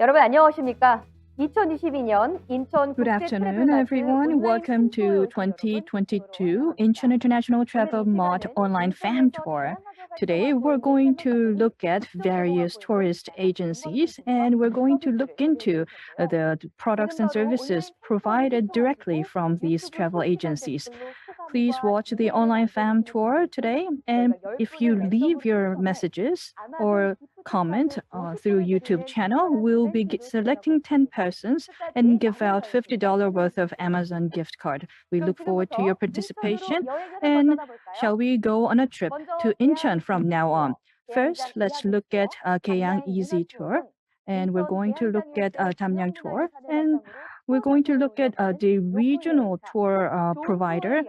여러분 안녕하십니까? 2022년 인천 Good afternoon, everyone. Welcome to 2022 Incheon International Travel Mart online fan tour. Today, we're going to look at various tourist agencies and we're going to look into the products and services provided directly from these travel agencies. Please watch the online fan tour today. And if you leave your messages or comment through YouTube channel, we'll be selecting 10 persons and give out $50 worth of Amazon gift card. We look forward to your participation. And shall we go on a trip to Incheon from now on? First, let's look at Gyeong Easy Tour. And we're going to look at Tiemling Tour. And we're going to look at the regional tour provider,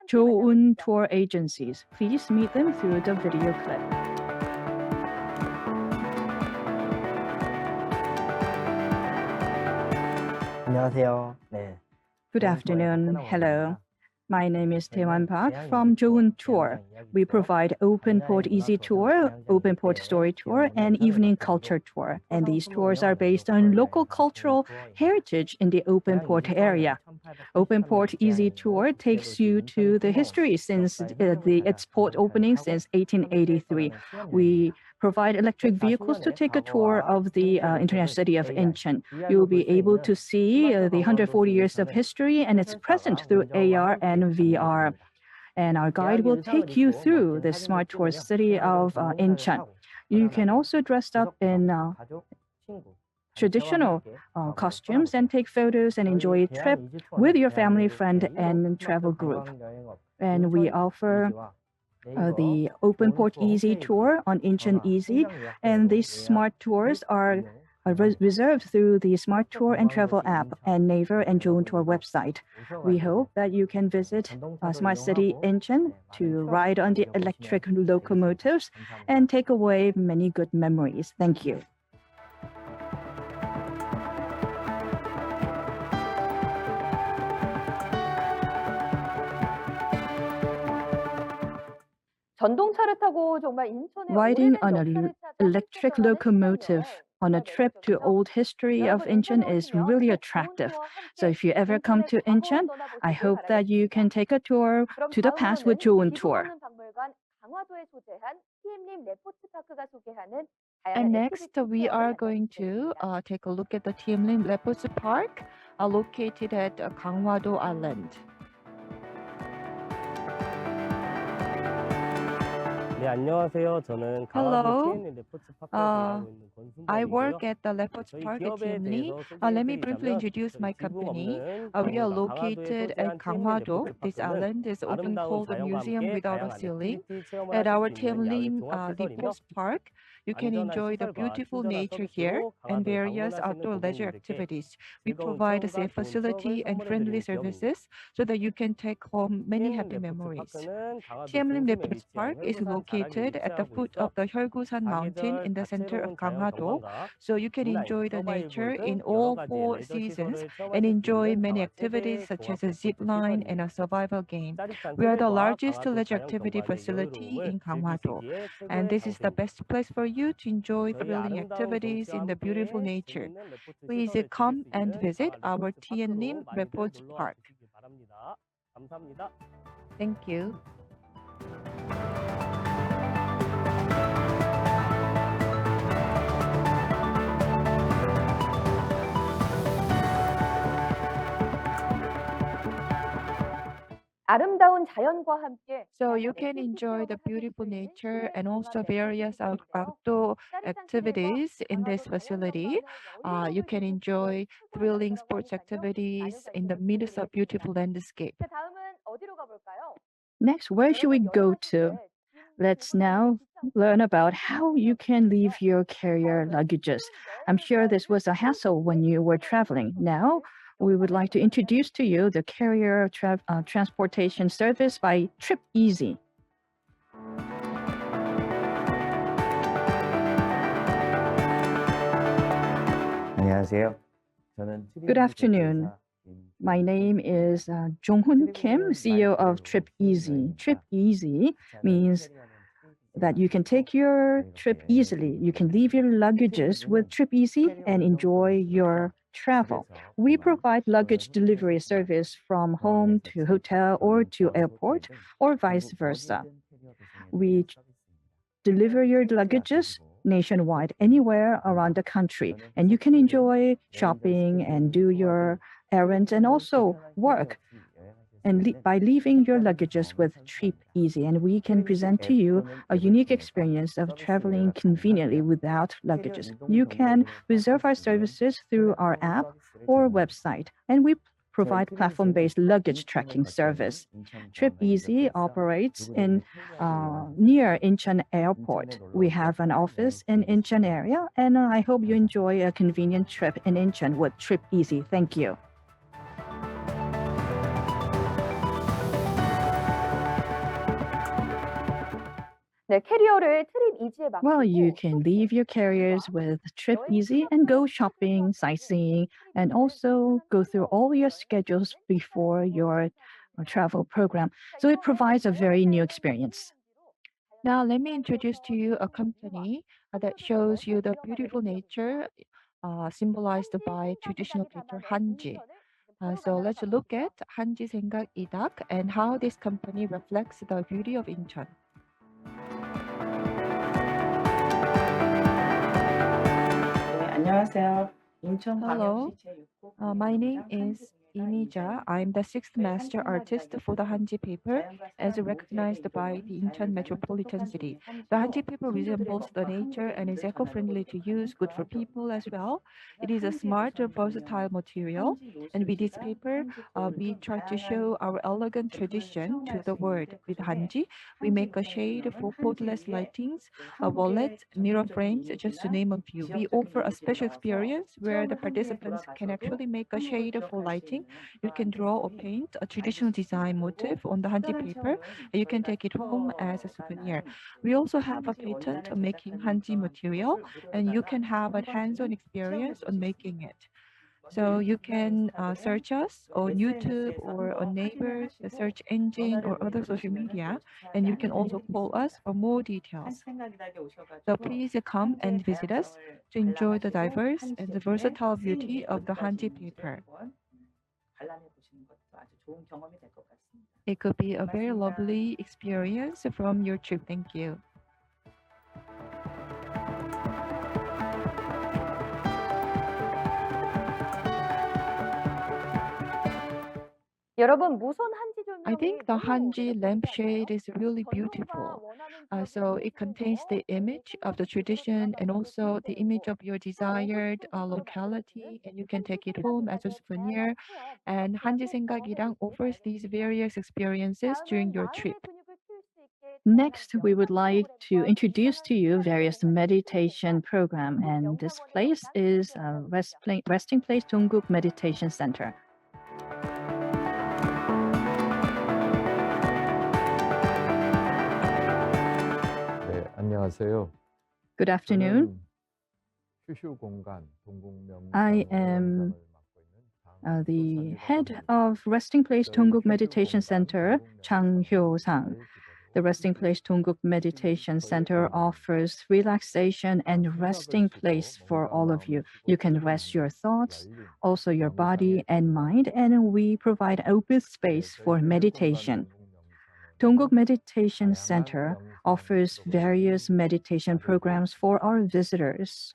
Joon Tour Agencies. Please meet them through the video clip. 안녕하세요. 네. Good afternoon. Hello. My name is Taewon Park from Joon Tour. We provide Open Port Easy Tour, Open Port Story Tour, and Evening Culture Tour. And these tours are based on local cultural heritage in the Open Port area. Open Port Easy Tour takes you to the history since its port opening since 1883. We provide electric vehicles to take a tour of the international city of Incheon. You'll be able to see the 140 years of history and its present through AR and VR. And our guide will take you through the smart tourist city of Incheon. You can also dress up in traditional costumes and take photos and enjoy a trip with your family, friend, and travel group. And we offer the Open Port Easy Tour on Incheon Easy, and these smart tours are reserved through the Smart Tour and Travel app and Naver and Joon Tour website. We hope that you can visit Smart City Incheon to ride on the electric locomotives and take away many good memories. Thank you. Riding on an electric locomotive on a trip to old history of Incheon is really attractive. So if you ever come to Incheon, I hope that you can take a tour to the past with Joon Tour. And next, we are going to take a look at the Tiemling Leopards Park, located at Gangwado Island. Hello. I work at the Leopards Park at Tiemling. Let me briefly introduce my company. We are located at Gangwado. This island is often called a museum without a ceiling. At our Tiemling Leopards Park, you can enjoy the beautiful nature here and various outdoor leisure activities. We provide a safe facility and friendly services so that you can take home many happy memories. Tiemling Leopards Park is located at the foot of the Hyeolgusan mountain in the center of Gangwado, so you can enjoy the nature in all 4 seasons and enjoy many activities such as a zip line and a survival game. We are the largest leisure activity facility in Gangwado, and this is the best place for you to enjoy thrilling activities in the beautiful nature. Please come and visit our Tiemling Leopards Park. Thank you. So you can enjoy the beautiful nature and also various outdoor activities in this facility. You can enjoy thrilling sports activities in the midst of beautiful landscape. Next, where should we go to? Let's now learn about how you can leave your carrier luggages. I'm sure this was a hassle when you were traveling. Now, we would like to introduce to you the carrier transportation service by Trip Easy. Good afternoon. My name is Jong-hoon Kim, CEO of Trip Easy. Trip Easy means that you can take your trip easily. You can leave your luggages with Trip Easy and enjoy your travel. We provide luggage delivery service from home to hotel or to airport or vice versa. We deliver your luggages nationwide, anywhere around the country, and you can enjoy shopping and do your errands and also work and by leaving your luggages with Trip Easy, and we can present to you a unique experience of traveling conveniently without luggages. You can reserve our services through our app or website, and we provide platform-based luggage tracking service. Trip Easy operates in near Incheon Airport. We have an office in Incheon area, and I hope you enjoy a convenient trip in Incheon with Trip Easy. Thank you. 네, 캐리어를 트립 이지에 맡기고 Well, you can leave your carriers with Trip Easy and go shopping, sightseeing, and also go through all your schedules before your travel program. So it provides a very new experience. Now, let me introduce to you a company that shows you the beautiful nature symbolized by traditional paper Hanji. So let's look at Hanji Senggak Idak and how this company reflects the beauty of Incheon. 안녕하세요. 인천 Hello. 광역시 제6고 My name is Imija. I'm the sixth master artist for the Hanji paper, as recognized by the Incheon metropolitan city. The Hanji paper resembles the nature and is eco-friendly to use, good for people as well. It is a smart, versatile material, and with this paper, we try to show our elegant tradition to the world. With Hanji, we make a shade for portless lightings, wallets, mirror frames, just to name a few. We offer a special experience where the participants can actually make a shade for lighting. You can draw or paint a traditional design motif on the Hanji paper, and you can take it home as a souvenir. We also have a patent on making Hanji material, and you can have a hands-on experience on making it. So you can search us on YouTube or on Naver, the search engine, or other social media, and you can also call us for more details. So please come and visit us to enjoy the diverse and the versatile beauty of the Hanji paper. It could be a very lovely experience from your trip. Thank you. 여러분 무선 한지 조명이 I think the 너무 Hanji 예쁘지 lampshade 않나요? is really 여러분과 beautiful. 원하는 So 트립을 it contains the image of the tradition and also the image of your desired locality, and you can take it home as a souvenir. And Hanji Senggak이랑 offers these various experiences during your trip. Next, we would like to introduce to you various meditation program, and this place is Resting Place Dongguk Meditation Center. 네, 안녕하세요. Good afternoon. 휴식 공간 동국명 I am the head of Resting Place Dongguk Meditation Center, Chang Hyo-sang. The Resting Place Dongguk Meditation Center offers relaxation and resting place for all of you. You can rest your thoughts, also your body and mind, and we provide open space for meditation. Dongguk Meditation Center offers various meditation programs for our visitors.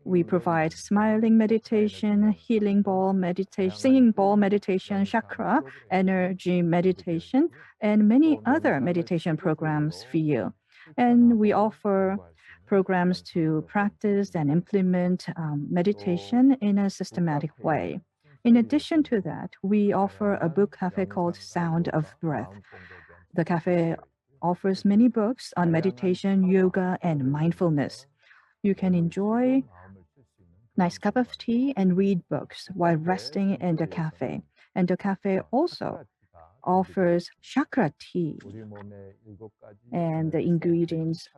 We provide smiling meditation, healing ball meditation, singing ball meditation, chakra, energy meditation, and many other meditation programs for you. And we offer programs to practice and implement meditation in a systematic way. In addition to that, we offer a book cafe called Sound of Breath. The cafe offers many books on meditation, yoga, and mindfulness. You can enjoy nice cup of tea and read books while resting in the cafe. And the cafe also offers chakra tea, and the ingredients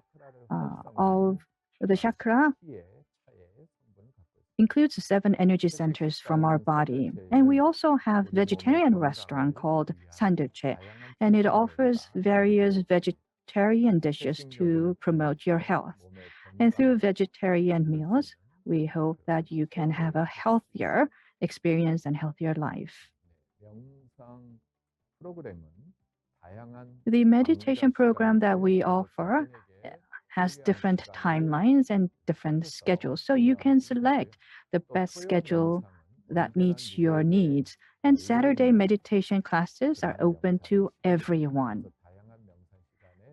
of the chakra includes 7 energy centers from our body. And we also have vegetarian restaurant called Sandeche, and it offers various vegetarian dishes to promote your health. And through vegetarian meals, we hope that you can have a healthier experience and healthier life. 명상 프로그램은 다양한 The meditation program that we offer has different timelines and different schedules, so you can select the best schedule that meets your needs. And Saturday meditation classes are open to everyone.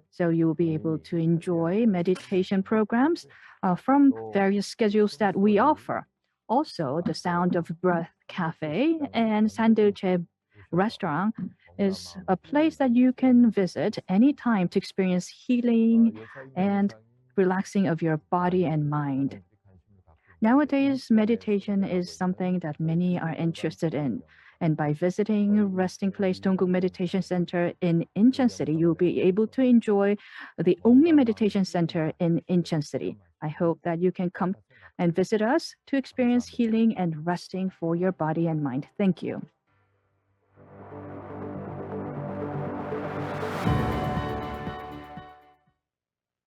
So you will be able to enjoy meditation programs from various schedules that we offer. Also, the Sound of Breath Cafe and Sandalche Restaurant is a place that you can visit anytime to experience healing and relaxing of your body and mind. Nowadays, meditation is something that many are interested in. And by visiting Resting Place Dongguk Meditation Center in Incheon City, you'll be able to enjoy the only meditation center in Incheon City. I hope that you can come and visit us to experience healing and resting for your body and mind. Thank you.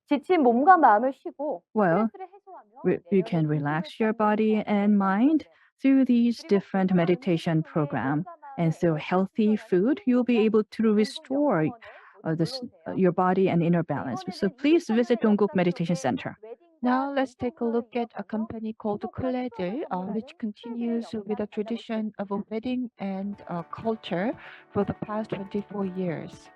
지친 몸과 마음을 쉬고 Well, 스트레스를 해소하며 you can relax your body and mind through these different meditation programs. And through healthy food, you'll be able to restore your body and inner balance. So please visit Dongguk Meditation Center. Now let's take a look at a company called Kleder, which continues with the tradition of a wedding and culture for the past 24 years.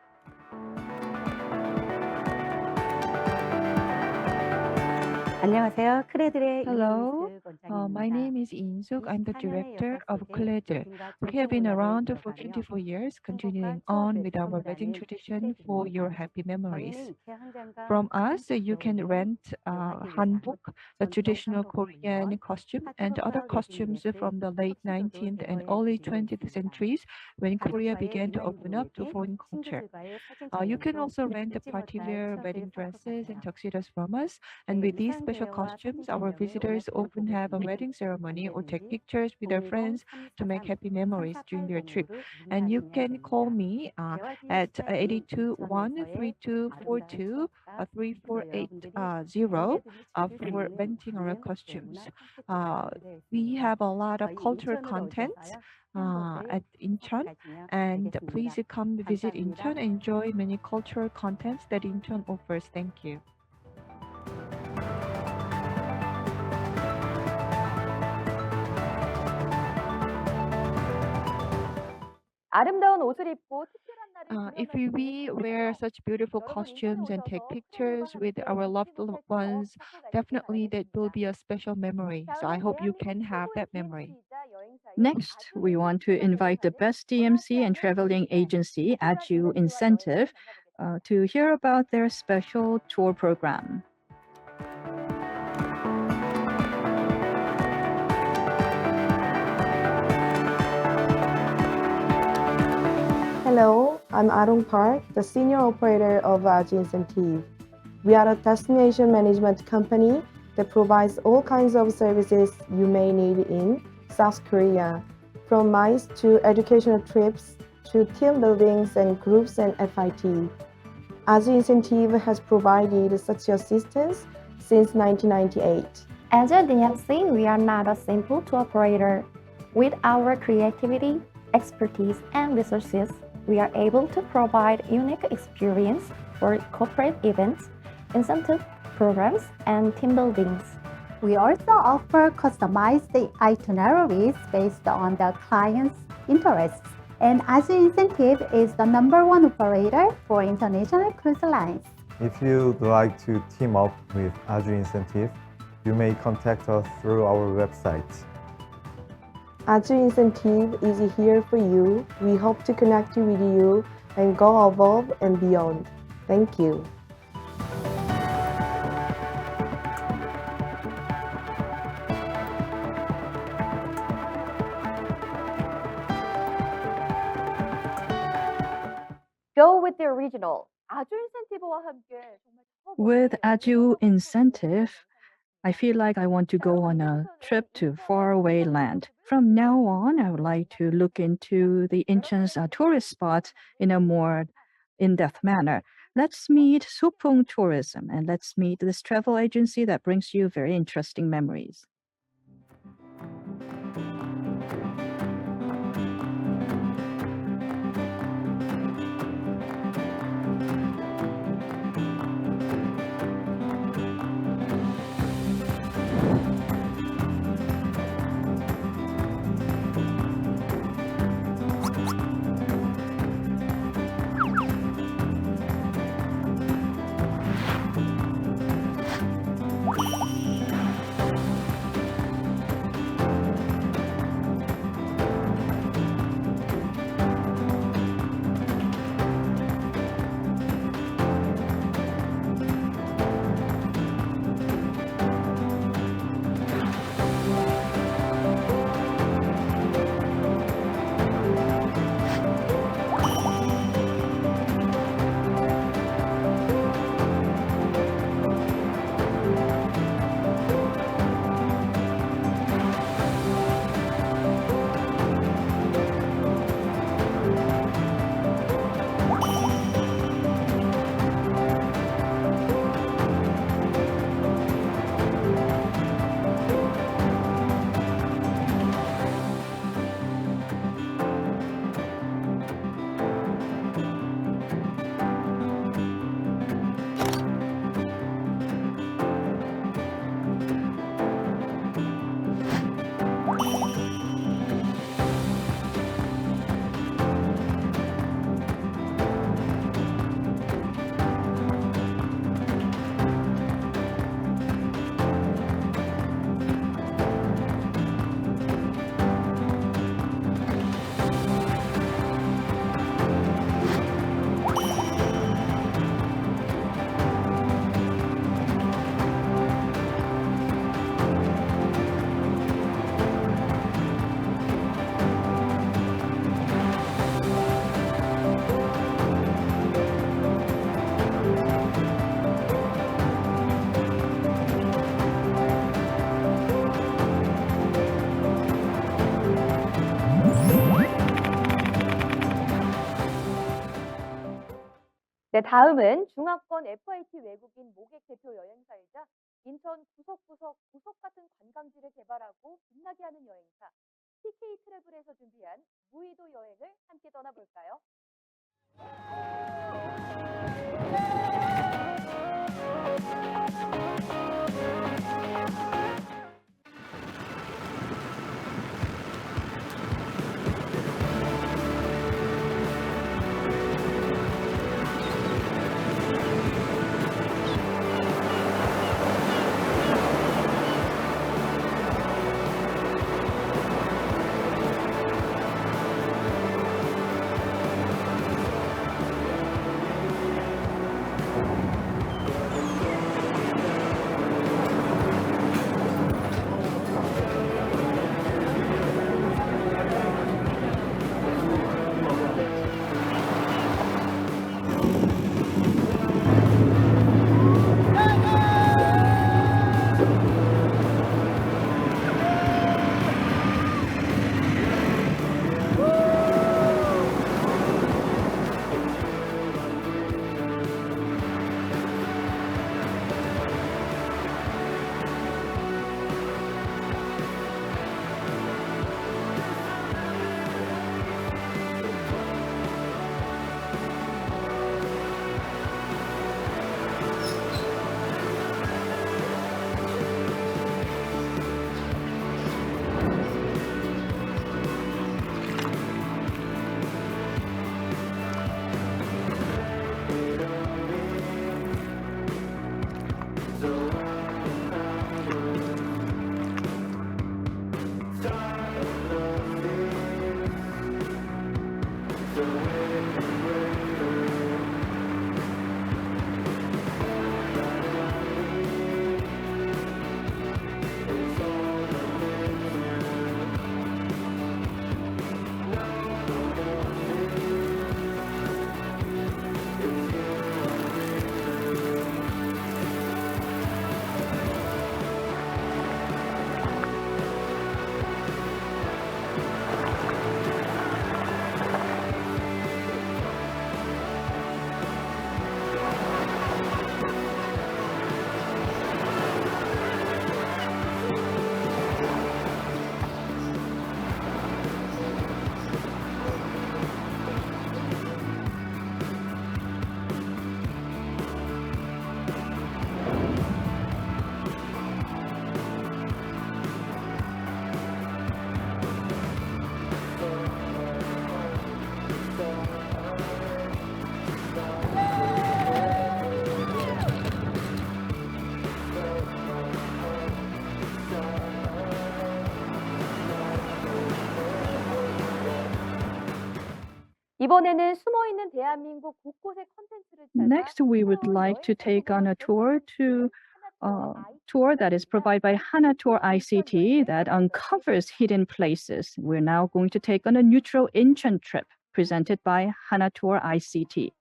안녕하세요. 크레들의 Hello, 이인숙 my 원장입니다. name is Insuk. I'm the director of Kleder. We have been around for 24 years, continuing on with our wedding tradition for your happy memories. From us, you can rent hanbok, the traditional Korean costume, and other costumes from the late 19th and early 20th centuries when Korea began to open up to foreign culture. You can also rent party wear wedding dresses and tuxedos from us, and with these special costumes, our visitors often have a wedding ceremony or take pictures with their friends to make happy memories during their trip. And you can call me at 821-3242-3480 for renting our costumes. We have a lot of cultural content at Incheon, and please come visit Incheon and enjoy many cultural contents that Incheon offers. Thank you. 아름다운 옷을 입고 특별한 날을 If we wear such beautiful costumes and take pictures with our loved ones, definitely that will be a special memory. So I hope you can have that memory. Next, we want to invite the best DMC and traveling agency, AJU Incentive, to hear about their special tour program. Hello, I'm Arung Park, the senior operator of AJU Incentive. We are a destination management company that provides all kinds of services you may need in South Korea, from MICE to educational trips to team buildings and groups and FIT. AJU Incentive has provided such assistance since 1998. As a DMC, we are not a simple tour operator. With our creativity, expertise, and resources, we are able to provide unique experience for corporate events, incentive programs, and team buildings. We also offer customized itineraries based on the client's interests. And AJU Incentive is the #1 operator for international cruise lines. If you'd like to team up with AJU Incentive, you may contact us through our website. AJU Incentive is here for you. We hope to connect with you and go above and beyond. Thank you. Go with the original. 아주 인센티브와 함께 정말 With AJU Incentive, I feel like I want to go on a trip to faraway land. From now on, I would like to look into the Incheon's tourist spots in a more in-depth manner. Let's meet Supung Tourism, and let's meet this travel agency that brings you very interesting memories. 네, 다음은 중화권 FIT 외국인 모객 대표 여행사이자 인천 구석구석 보석 같은 관광지를 개발하고 빛나게 하는 여행사 TK 트래블에서 준비한 무의도 여행을 함께 떠나볼까요? 이번에는 숨어있는 대한민국 곳곳의 컨텐츠를 찾아 Next, we would like to take on a tour that is provided by Hana Tour ICT that uncovers hidden places. We're now going to take on a neutral Incheon trip presented by Hana Tour ICT.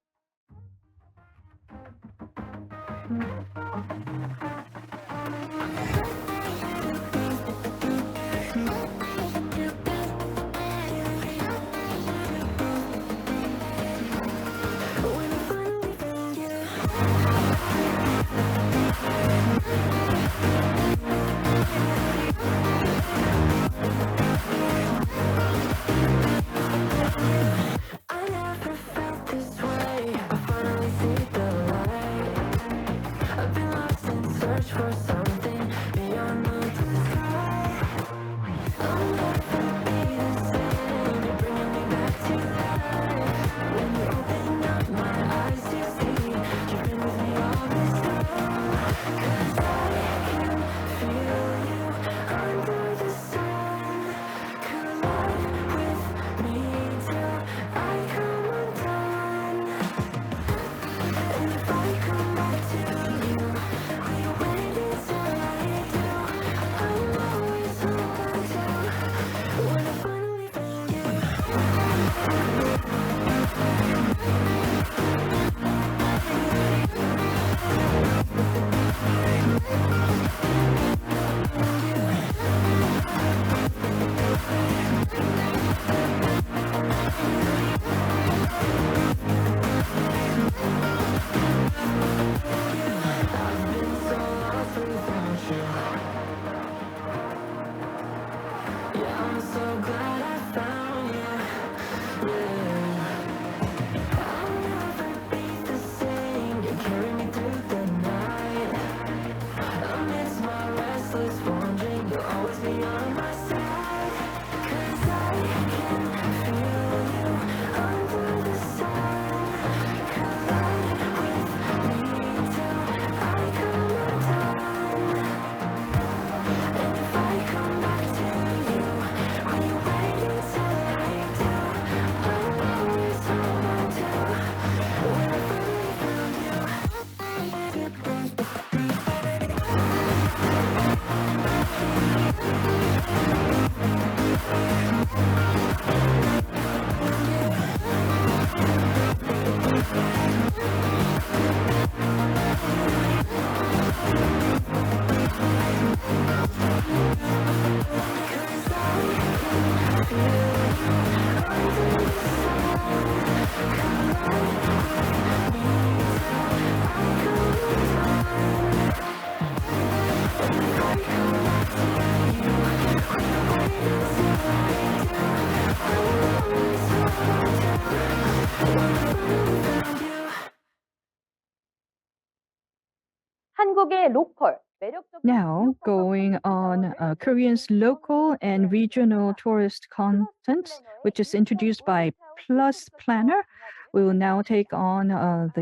한국의 로컬, 매력적인 Now, going on Korean's local and regional tourist content, which is introduced by Plus Planner, we will now take on the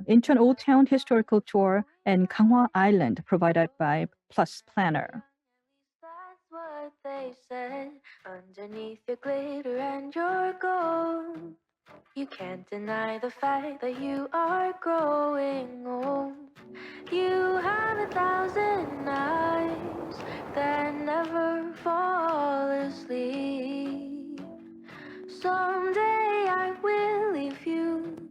Incheon Old Town Historical Tour and Ganghwa Island, provided by Plus Planner. That's what they said underneath your glitter and your gold. You can't deny the fact that you are growing old. You have 1,000 eyes that never fall asleep. Someday I will leave you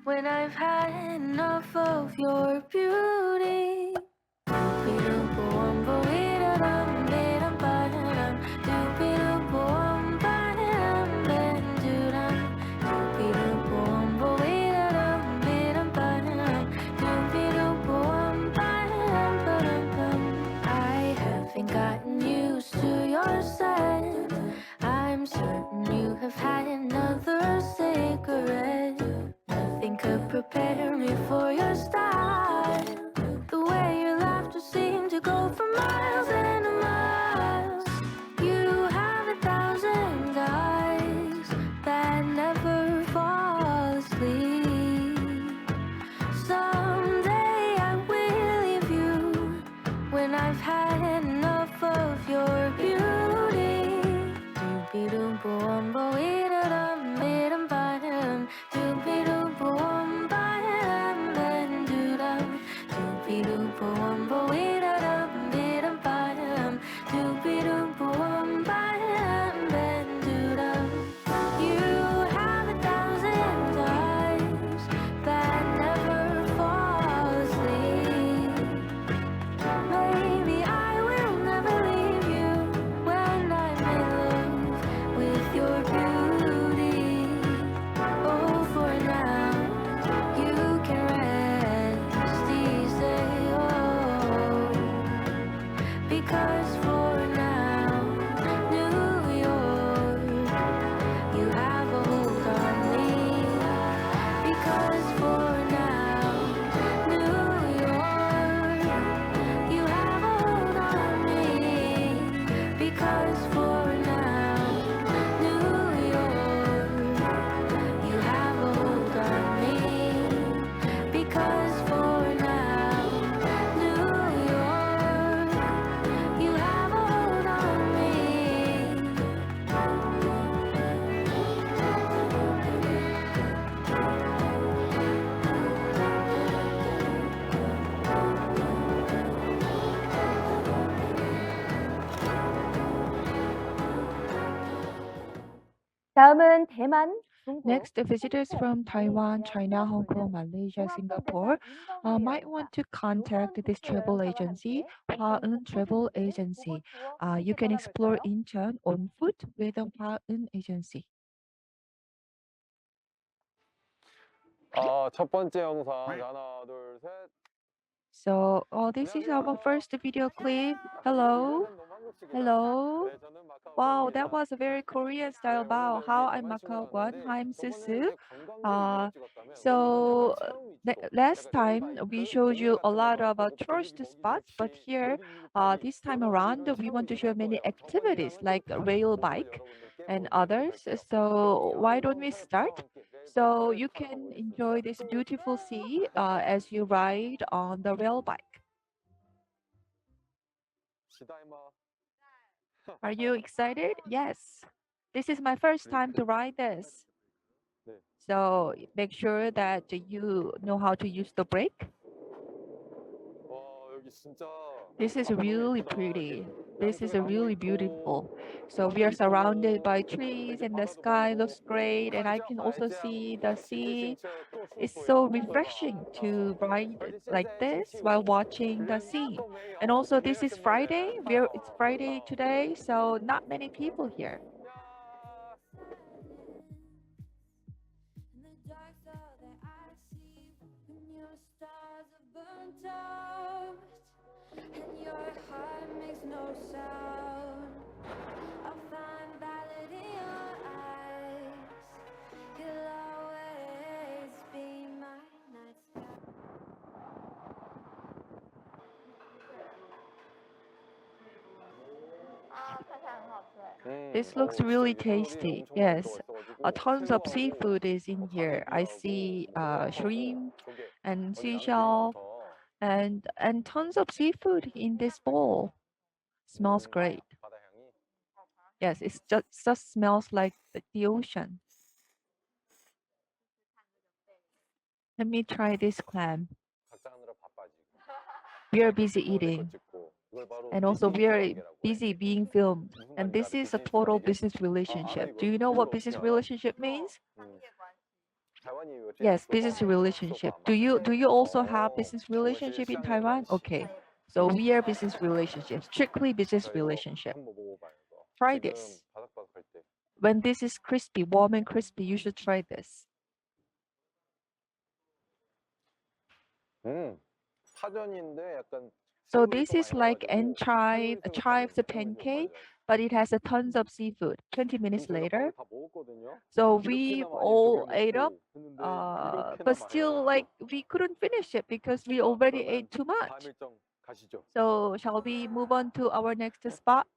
when I've had enough of your beauty. 다음은 대만, 중국, Next, the visitors from Taiwan, China, Hong Kong, Malaysia, Singapore might want to contact this travel agency, Hwaeun Travel Agency. You can explore Incheon on foot with the Hwaeun Agency. 첫 번째 영상 하나, 둘, 셋. So, this is our first video clip. Hello. Hello. Wow, that was a very Korean style bow. How I'm Macau-gon. I'm Susu. Last time we showed you a lot of tourist spots, but here, this time around, we want to show many activities like rail bike and others. So why don't we start? So you can enjoy this beautiful sea as you ride on the rail bike. Are you excited? Yes. This is my first time to ride this. So make sure that you know how to use the brake. This is really pretty. This is really beautiful. So we are surrounded by trees and the sky looks great. And I can also see the sea. It's so refreshing to ride like this while watching the sea. And also this is Friday. It's Friday today, so not many people here. And your heart makes no sound. I'll find valid in your eyes. You'll always be my night sky. This looks really tasty. Yes, tons of seafood is in here. I see shrimp and seashell and tons of seafood in this bowl. Smells great. Yes, it just smells like the ocean. Let me try this clam. We are busy eating. And also we are busy being filmed. And this is a total business relationship. Do you know what business relationship means? Yes, business relationship. Do you also have business relationship in Taiwan? Okay. So we are business relationship, strictly business relationship. Try this. When this is crispy, warm and crispy, you should try this. So this is like chives pancake, but it has a tons of seafood. 20 minutes later. So we all ate up, but still like we couldn't finish it because we already ate too much. So shall we move on to our next spot?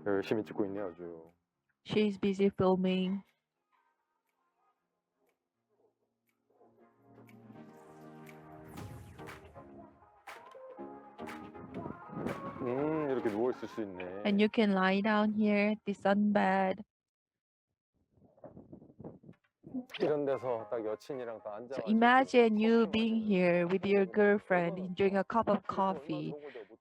열심히 찍고 있네 아주. She's busy filming. 이렇게 누워 있을 수 있네. And you can lie down here, the sunbed. 이런 데서 딱 여친이랑 딱 앉아. So imagine you being here with your girlfriend enjoying a cup of coffee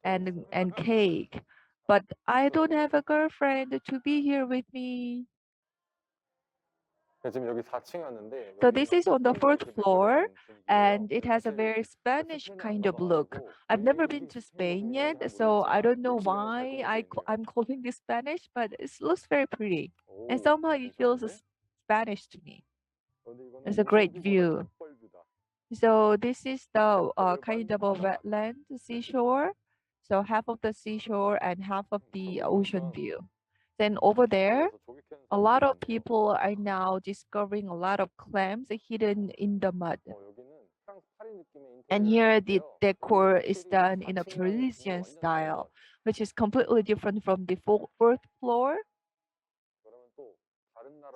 and cake. But I don't have a girlfriend to be here with me. 지금 여기 4층 왔는데. So this is on the fourth floor, and it has a very Spanish kind of look. I've never been to Spain yet, so I don't know why I'm calling this Spanish, but it looks very pretty. And somehow it feels Spanish to me. It's a great view. So this is the kind of a wetland seashore. So half of the seashore and half of the ocean view. Then over there, a lot of people are now discovering a lot of clams hidden in the mud. And here the decor is done in a Parisian style, which is completely different from the fourth floor.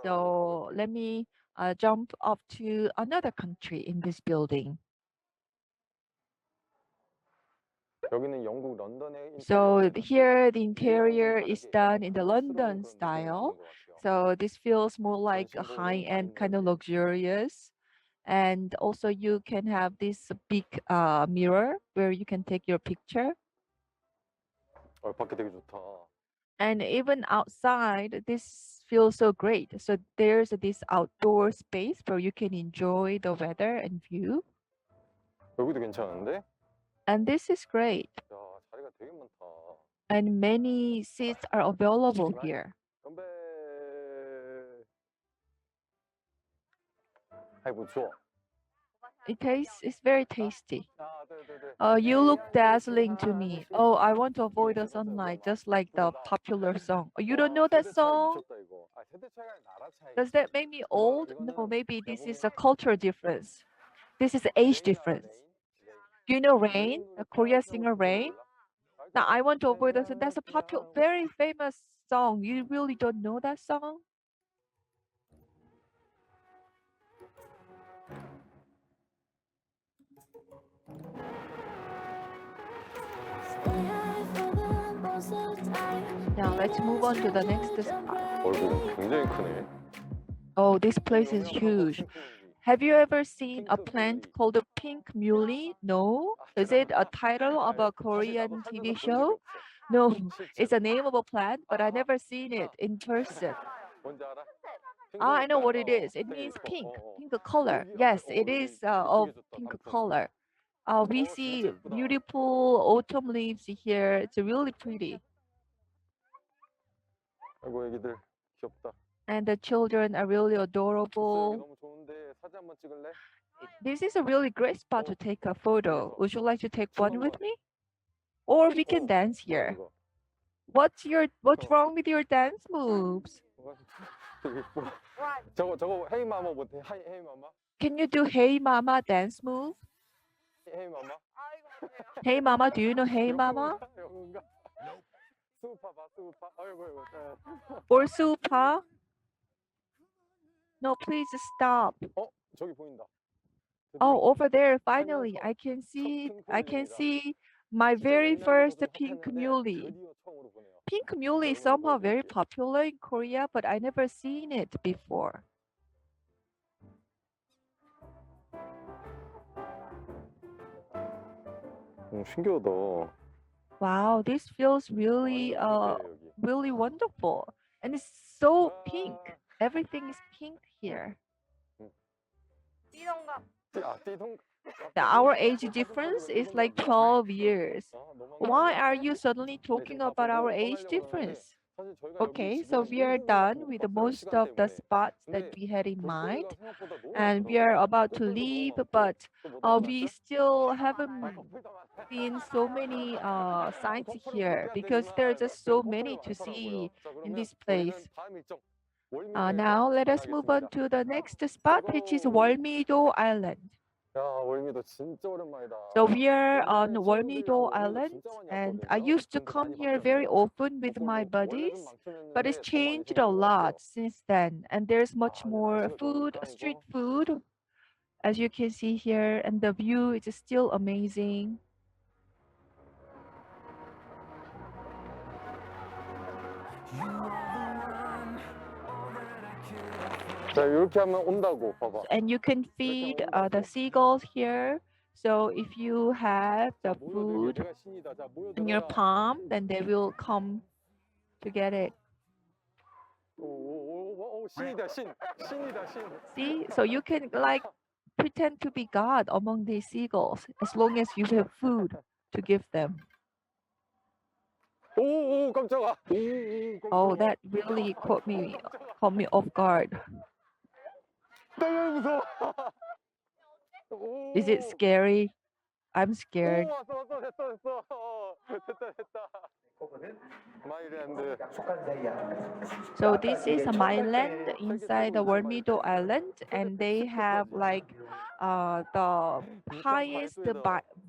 So let me jump up to another country in this building. So here the interior is done in the London style. So this feels more like a high-end kind of luxurious. And also you can have this big mirror where you can take your picture. 밖에 되게 좋다. And even outside, this feels so great. So there's this outdoor space where you can enjoy the weather and view. 여기도 괜찮은데? And this is great. 야, 자리가 되게 많다. And many seats are available here. 건배. 아이고 좋아. It's very tasty. 아, 네. You look dazzling to me. Oh, I want to avoid the sunlight, just like the popular song. Oh, you don't know that song? 미쳤다 이거. 아, 세대 차이가 아니라 나라 차이. Does that make me old? No, maybe this is a cultural difference. This is age difference. Do you know Rain, the Korea singer Rain? Now I want to avoid the sun. That's a popular, very famous song. You really don't know that song? Now let's move on to the next spot. 얼굴 굉장히 크네. Oh, this place is huge. Have you ever seen a plant called a pink muley? No? Is it a title of a Korean TV show? No, it's a name of a plant, but I never seen it in person. 뭔지 알아? I know what it is. It means pink, pink color. Yes, it is of pink color. We see beautiful autumn leaves here. It's really pretty. 아이고 애기들 귀엽다. And the children are really adorable. 너무 좋은데 사진 한번 찍을래? This is a really great spot to take a photo. Would you like to take one with me? Or we can dance here. What's wrong with your dance moves? 저거 헤이 마마 못해? 헤이 마마? Can you do Hey Mama dance move? 헤이 마마? Hey Mama, do you know Hey Mama? 여긴가? 수우파 봐 수우파. 아이고. Or Supa? No, please stop. 저기 보인다. Oh, over there, finally, I can see my very first pink muley. Pink muley is somehow very popular in Korea, but I never seen it before. 신기하다. Wow, this feels really really wonderful. And it's so pink. Everything is pink here. Our age difference is like 12 years. Why are you suddenly talking about our age difference? Okay, so we are done with most of the spots that we had in mind, and we are about to leave, but we still haven't seen so many sites here because there are just so many to see in this place. Now let us move on to the next spot, which is 월미도 Island. 야, 월미도 진짜 오랜만이다. So we are on 월미도 Island, and I used to come here very often with my buddies, but it's changed a lot since then, and there's much more food, street food, as you can see here, and the view is still amazing. 자, 이렇게 하면 온다고 봐봐. And you can feed the seagulls here. So if you have the food in your palm, then they will come to get it. 신이다, 신이다, 신. See, so you can like pretend to be God among these seagulls as long as you have food to give them. 오, 깜짝아. Oh, that really caught me off guard. 너무 무서워. Is it scary? I'm scared. 마일랜드. So this is a Myland inside the 월미도 Island, and they have like the highest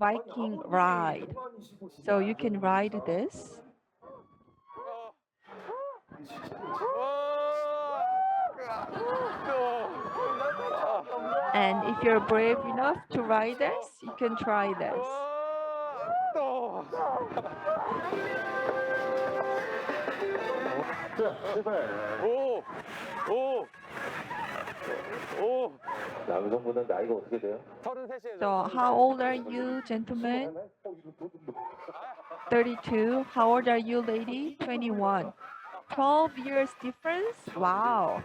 Viking ride. So you can ride this. And if you're brave enough to ride this, you can try this. 오, 오, 오. 남성분은 나이가 어떻게 돼요? 33이에요. So how old are you, gentlemen? 32. How old are you, lady? 21. 12 years difference? Wow.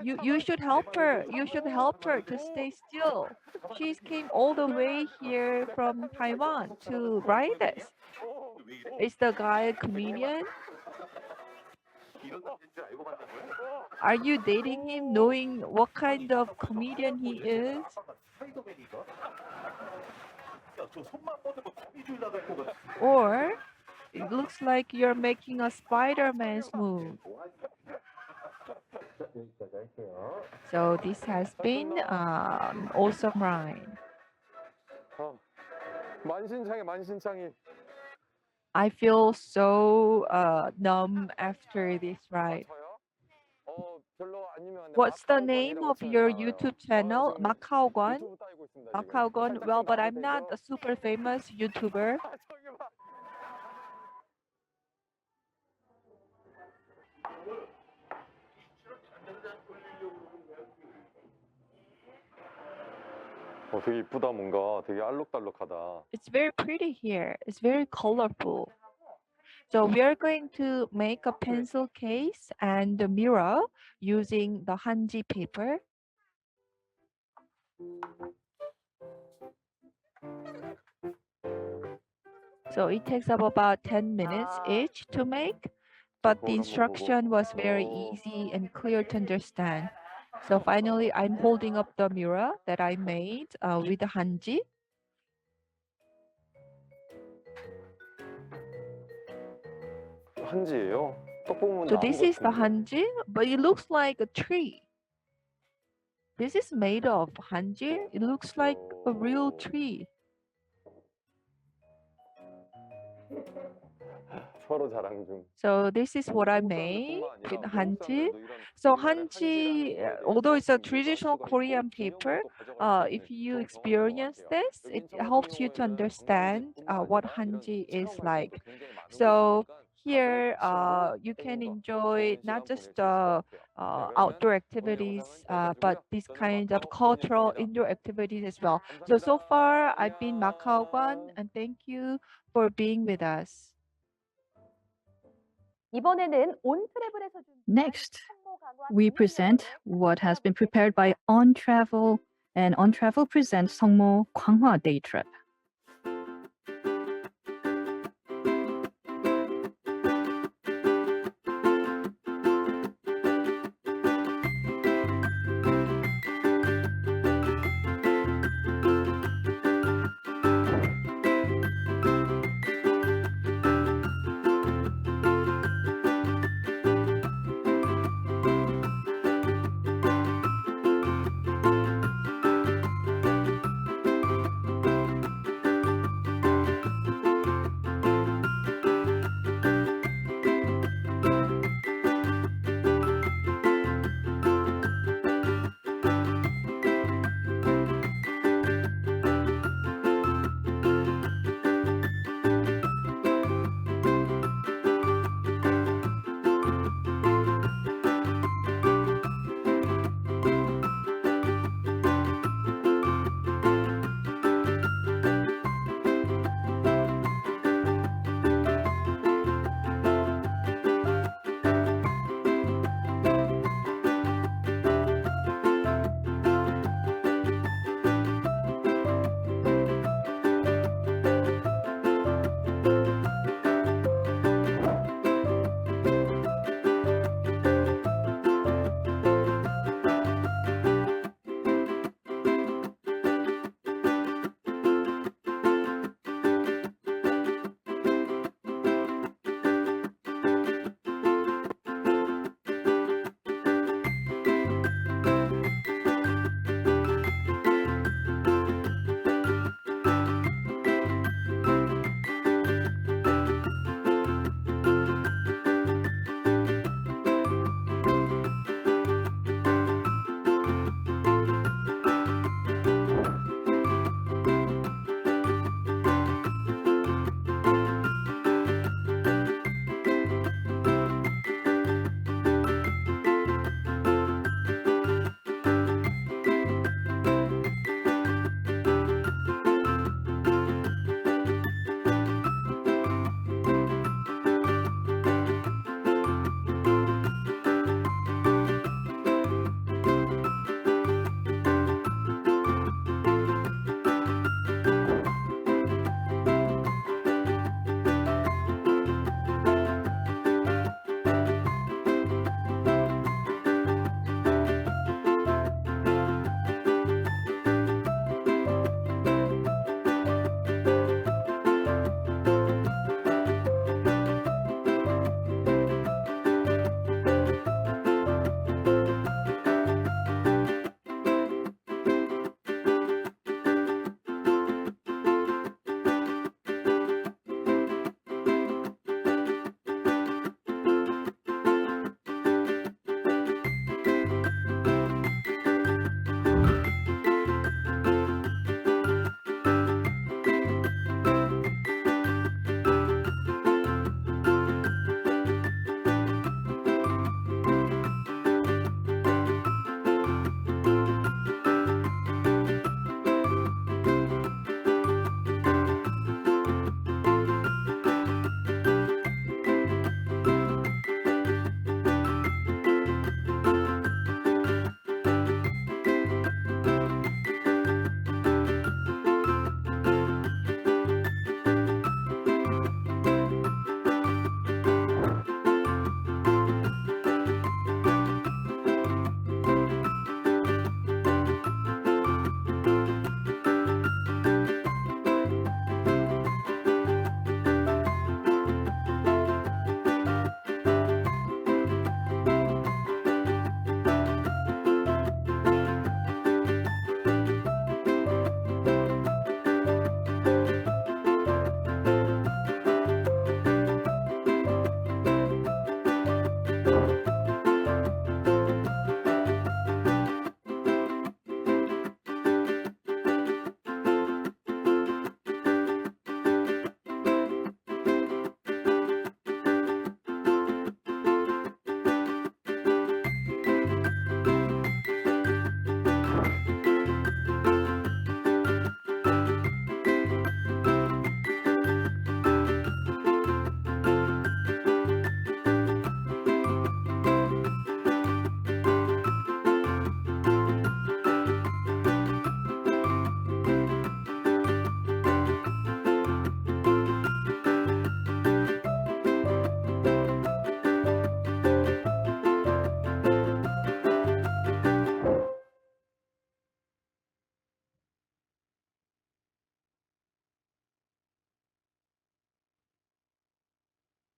You should help her. You should help her to stay still. She came all the way here from Taiwan to write this. Is the guy a comedian? Are you dating him knowing what kind of comedian he is? Or it looks like you're making a Spider-Man's move. So this has been awesome ride. 만신창이 만신창이. I feel so numb after this ride. What's the name of your YouTube channel? Macaugon? Macaugon? Well, but I'm not a super famous YouTuber. 되게 이쁘다 뭔가 되게 알록달록하다. It's very pretty here. It's very colorful. So we are going to make a pencil case and a mirror using the hanji paper. So it takes up about 10 minutes each to make, but the instruction was very easy and clear to understand. So finally, I'm holding up the mirror that I made with the hanji. 한지예요? 떡 보면 So this is the hanji, but it looks like a tree. This is made of hanji. It looks like a real tree. 서로 자랑 중. So this is what I made with hanji. So hanji, although it's a traditional Korean paper, if you experience this, it helps you to understand what hanji is like. So here you can enjoy not just outdoor activities, but these kinds of cultural indoor activities as well. So far I've been Macau-gon, and thank you for being with us. 이번에는 온트래블에서 Next, we present what has been prepared by On Travel, and On Travel presents Seongmo Gwanghwa Day Trip.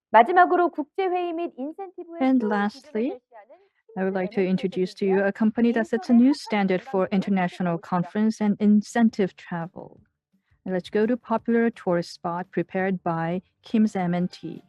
마지막으로 국제회의 및 인센티브의 And 새로운 lastly, 기준을 제시하는 I would like to 팀 introduce to you 프로젝트인데요. a company that sets a new standard for international conference and incentive travel. And let's go to popular tourist spot prepared by Kim's M&T.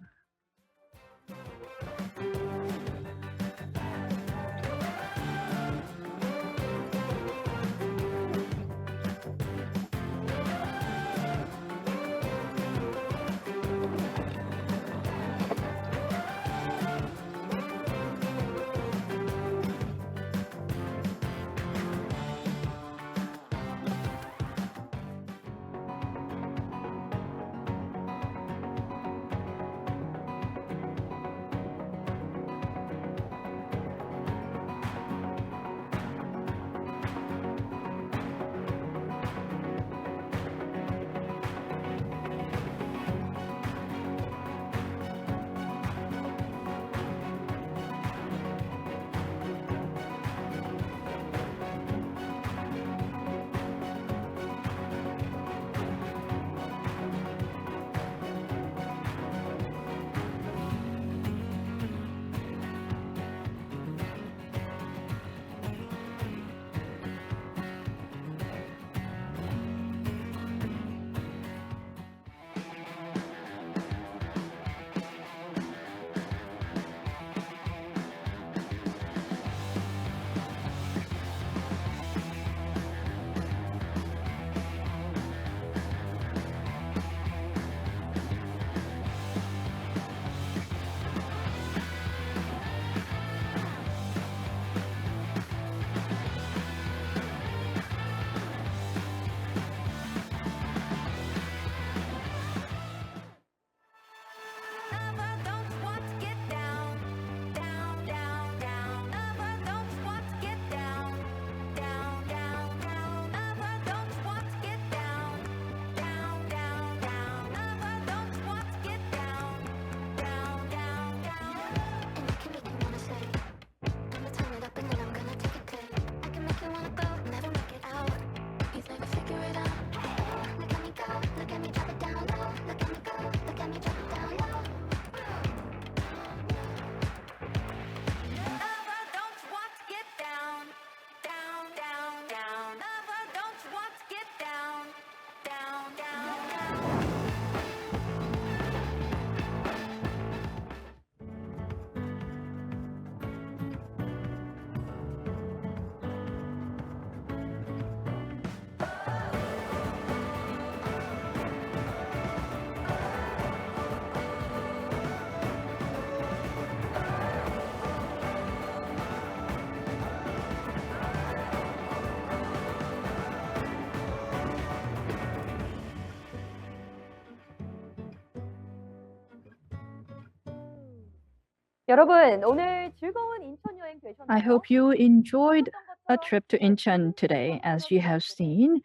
여러분, 오늘 즐거운 인천 여행 되셨나요? I hope you enjoyed a trip to Incheon today. As you have seen,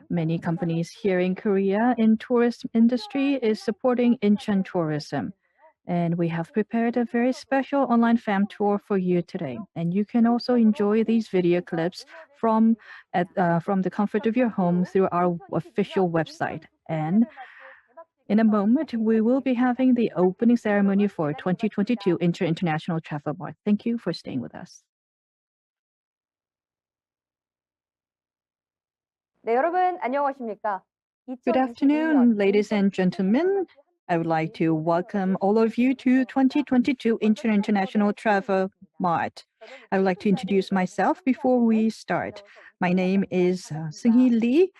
many companies here in Korea in tourism industry is supporting Incheon Tourism. And we have prepared a very special online fam tour for you today. And you can also enjoy these video clips from the comfort of your home through our official website. And in a moment, we will be having the opening ceremony for 2022 Incheon International Travel Mart. Thank you for staying with us. 네, 여러분 안녕하십니까? Good afternoon, ladies and gentlemen. I would like to welcome all of you to 2022 Incheon International Travel Mart. I would like to introduce myself before we start. My name is Seung-hee Lee,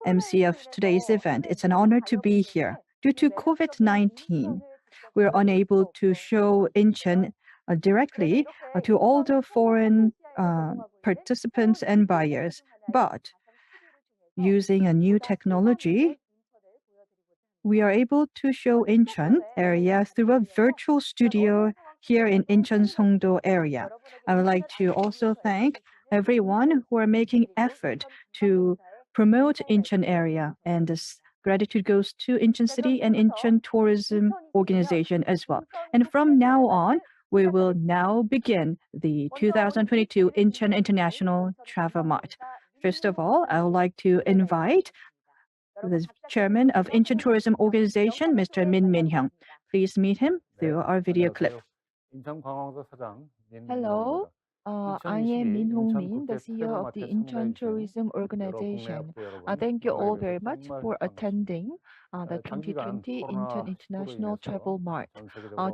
MC of today's event. It's an honor to be here. Due to COVID-19, we're unable to show Incheon directly to all the foreign participants and buyers. But using a new technology, we are able to show Incheon area through a virtual studio here in Incheon Songdo area. I would like to also thank everyone who are making effort to promote Incheon area, and this gratitude goes to Incheon City and Incheon Tourism Organization as well. And from now on, we will now begin the 2022 Incheon International Travel Mart. First of all, I would like to invite the chairman of Incheon Tourism Organization, Mr. Min Min-hyung. Please meet him through our video clip. Hello, I am Min Hong-min, the CEO of the Incheon Tourism Organization. Thank you all very much for attending the 2020 Incheon International Travel Mart.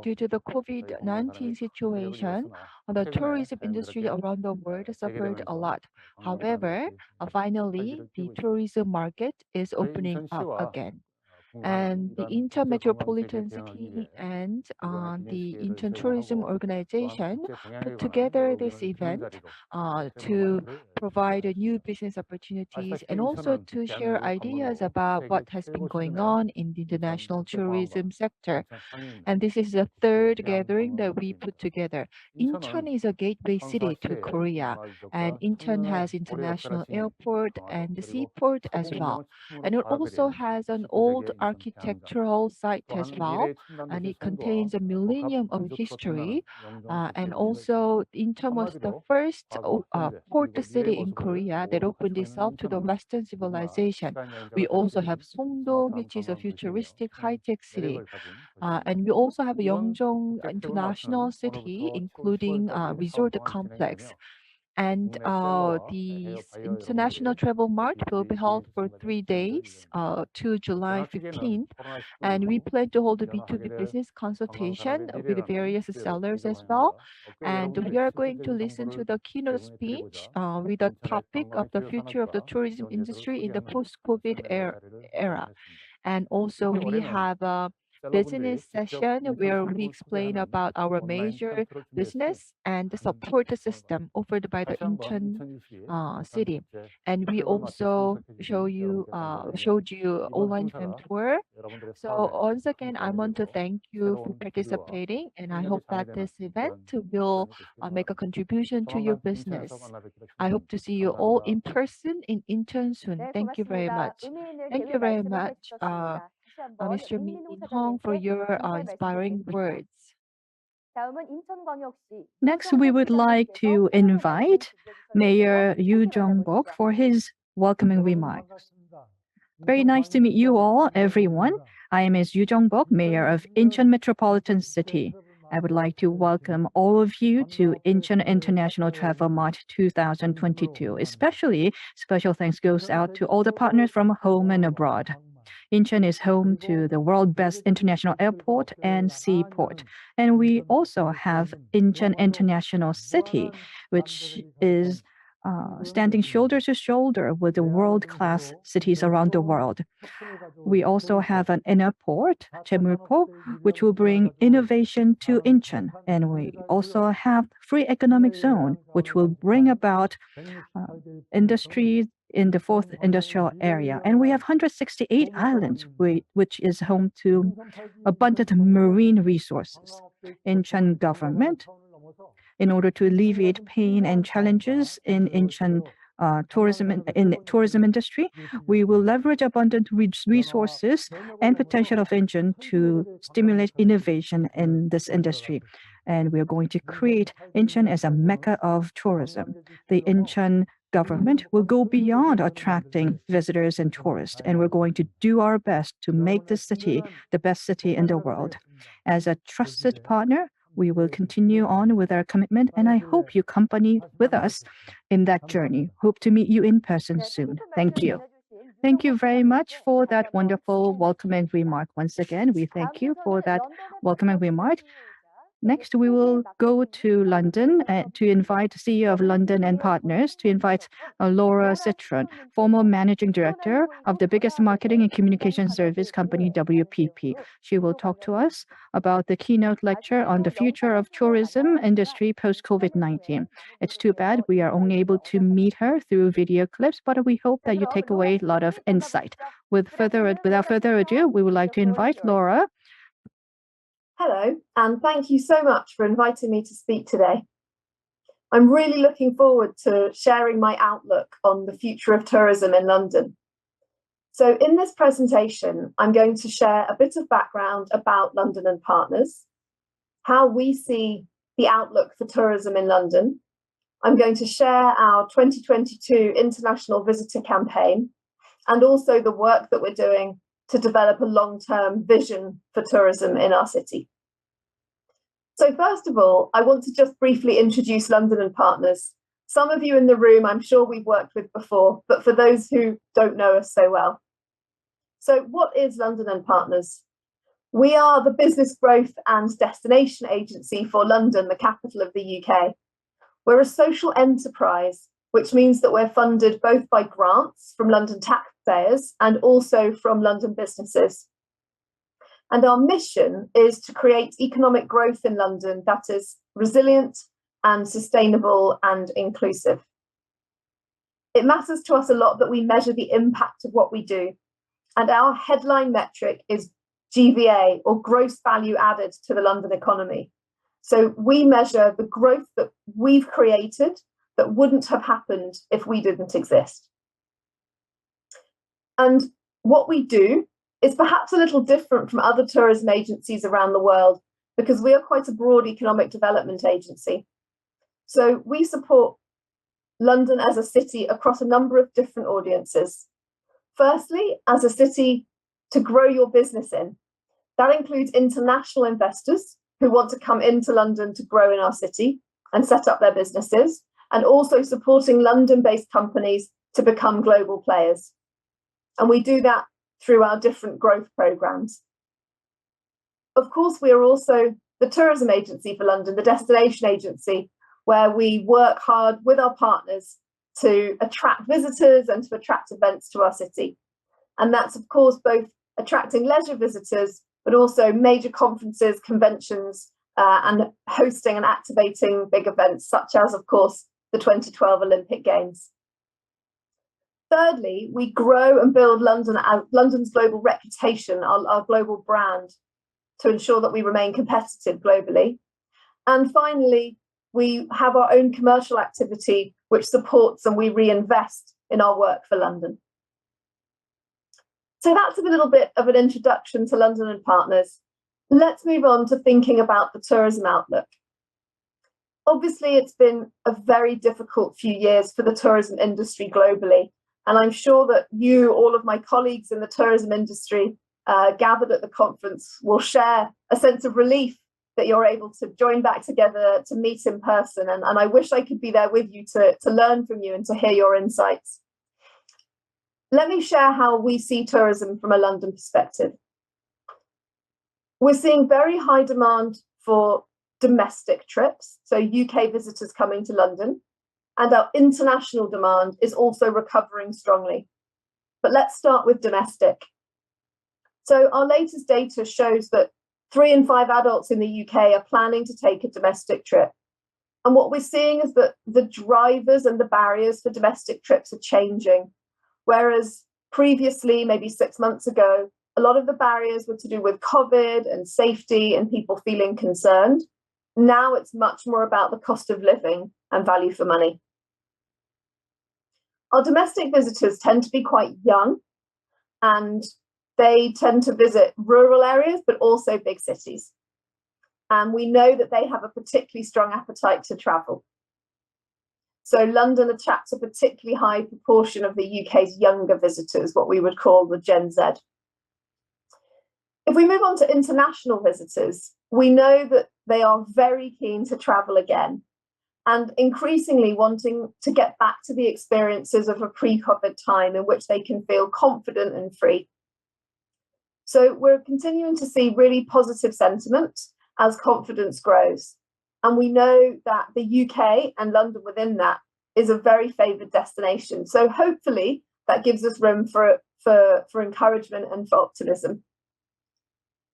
Due to the COVID-19 situation, the tourism industry around the world suffered a lot. However, finally, the tourism market is opening up again. And the Incheon Metropolitan City and the Incheon Tourism Organization put together this event to provide new business opportunities and also to share ideas about what has been going on in the international tourism sector. And this is the third gathering that we put together. Incheon is a gateway city to Korea, and Incheon has international airport and the seaport as well. And it also has an old architectural site as well, and it contains a millennium of history. And also, Incheon was the first port city in Korea that opened itself to the Western civilization. We also have Songdo, which is a futuristic high-tech city. And we also have Yeongjong International City, including resort complex. And the International Travel Mart will be held for 3 days to July 15th. And we plan to hold a B2B business consultation with various sellers as well. And we are going to listen to the keynote speech with the topic of the future of the tourism industry in the post-COVID era. And also we have a business session where we explain about our major business and the support system offered by the Incheon city. And we also showed you online film tour. So once again, I want to thank you for participating, and I hope that this event will make a contribution to your business. I hope to see you all in person in Incheon soon. Thank you very much. Thank you very much, Mr. Min Hong, for your inspiring words. Next, we would like to invite Mayor Yu-Jong Bok for his welcoming remarks. Very nice to meet you all, everyone. I am Ms. Yu-Jong Bok, Mayor of Incheon Metropolitan City. I would like to welcome all of you to Incheon International Travel Mart 2022. Especially, special thanks goes out to all the partners from home and abroad. Incheon is home to the world's best international airport and seaport. And we also have Incheon International City, which is standing shoulder to shoulder with the world-class cities around the world. We also have an inner port, Tiemling, which will bring innovation to Incheon. And we also have free economic zone, which will bring about industries in the fourth industrial area. And we have 168 islands, which is home to abundant marine resources. Incheon government, in order to alleviate pain and challenges in Incheon tourism industry, we will leverage abundant resources and potential of Incheon to stimulate innovation in this industry. And we are going to create Incheon as a mecca of tourism. The Incheon government will go beyond attracting visitors and tourists, and we're going to do our best to make this city the best city in the world. As a trusted partner, we will continue on with our commitment, and I hope you accompany with us in that journey. Hope to meet you in person soon. Thank you. Thank you very much for that wonderful welcoming remark. Once again, we thank you for that welcoming remark. Next, we will go to London to invite CEO of London and Partners, to invite Laura Citron, former managing director of the biggest marketing and communication service company, WPP. She will talk to us about the keynote lecture on the future of tourism industry post-COVID-19. It's too bad we are only able to meet her through video clips, but we hope that you take away a lot of insight. Without further ado, we would like to invite Laura. Hello, and thank you so much for inviting me to speak today. I'm really looking forward to sharing my outlook on the future of tourism in London. So in this presentation, I'm going to share a bit of background about London and Partners, how we see the outlook for tourism in London. I'm going to share our 2022 International Visitor Campaign, and also the work that we're doing to develop a long-term vision for tourism in our city. So first of all, I want to just briefly introduce London and Partners. Some of you in the room, I'm sure we've worked with before, but for those who don't know us so well. So what is London and Partners? We are the business growth and destination agency for London, the capital of the UK. We're a social enterprise, which means that we're funded both by grants from London taxpayers and also from London businesses. And our mission is to create economic growth in London that is resilient and sustainable and inclusive. It matters to us a lot that we measure the impact of what we do. And our headline metric is GVA, or gross value added to the London economy. So we measure the growth that we've created that wouldn't have happened if we didn't exist. And what we do is perhaps a little different from other tourism agencies around the world because we are quite a broad economic development agency. So we support London as a city across a number of different audiences. Firstly, as a city to grow your business in. That includes international investors who want to come into London to grow in our city and set up their businesses, and also supporting London-based companies to become global players. And we do that through our different growth programs. Of course, we are also the tourism agency for London, the destination agency, where we work hard with our partners to attract visitors and to attract events to our city. And that's, of course, both attracting leisure visitors, but also major conferences, conventions, and hosting and activating big events, such as, of course, the 2012 Olympic Games. Thirdly, we grow and build London's global reputation, our global brand, to ensure that we remain competitive globally. And finally, we have our own commercial activity, which supports and we reinvest in our work for London. So that's a little bit of an introduction to London and Partners. Let's move on to thinking about the tourism outlook. Obviously, it's been a very difficult few years for the tourism industry globally. And I'm sure that you, all of my colleagues in the tourism industry gathered at the conference, will share a sense of relief that you're able to join back together to meet in person. And I wish I could be there with you to learn from you and to hear your insights. Let me share how we see tourism from a London perspective. We're seeing very high demand for domestic trips, so UK visitors coming to London, and our international demand is also recovering strongly. But let's start with domestic. So our latest data shows that 3 in 5 adults in the UK are planning to take a domestic trip. And what we're seeing is that the drivers and the barriers for domestic trips are changing. Whereas previously, maybe 6 months ago, a lot of the barriers were to do with COVID and safety and people feeling concerned. Now it's much more about the cost of living and value for money. Our domestic visitors tend to be quite young, and they tend to visit rural areas, but also big cities. And we know that they have a particularly strong appetite to travel. So London attracts a particularly high proportion of the UK's younger visitors, what we would call the Gen Z. If we move on to international visitors, we know that they are very keen to travel again and increasingly wanting to get back to the experiences of a pre-COVID time in which they can feel confident and free. So we're continuing to see really positive sentiment as confidence grows. And we know that the UK and London within that is a very favoured destination. So hopefully that gives us room for encouragement and for optimism.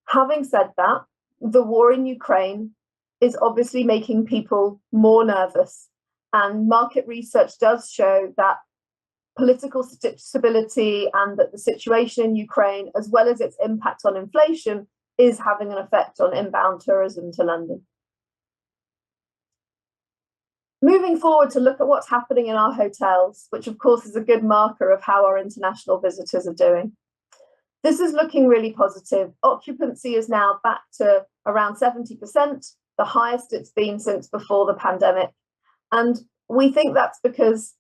Having said that, the war in Ukraine is obviously making people more nervous. And market research does show that political stability and that the situation in Ukraine, as well as its impact on inflation, is having an effect on inbound tourism to London. Moving forward to look at what's happening in our hotels, which of course is a good marker of how our international visitors are doing. This is looking really positive. Occupancy is now back to around 70%, the highest it's been since before the pandemic. And we think that's because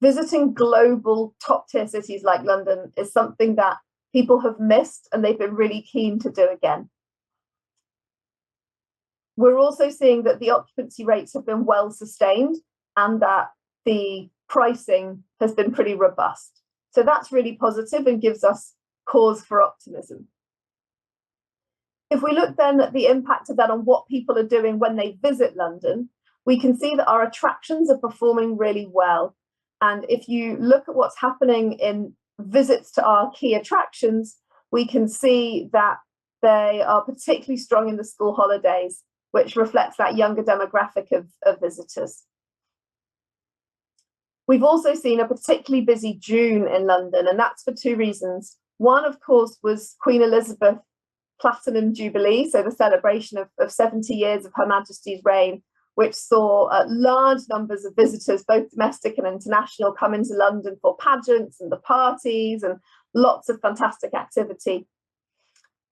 visiting global top-tier cities like London is something that people have missed and they've been really keen to do again. We're also seeing that the occupancy rates have been well sustained and that the pricing has been pretty robust. So that's really positive and gives us cause for optimism. If we look then at the impact of that on what people are doing when they visit London, we can see that our attractions are performing really well. And if you look at what's happening in visits to our key attractions, we can see that they are particularly strong in the school holidays, which reflects that younger demographic of visitors. We've also seen a particularly busy June in London, and that's for two reasons. One, of course, was Queen Elizabeth Platinum Jubilee, so the celebration of 70 years of Her Majesty's reign, which saw large numbers of visitors, both domestic and international, come into London for pageants and the parties and lots of fantastic activity.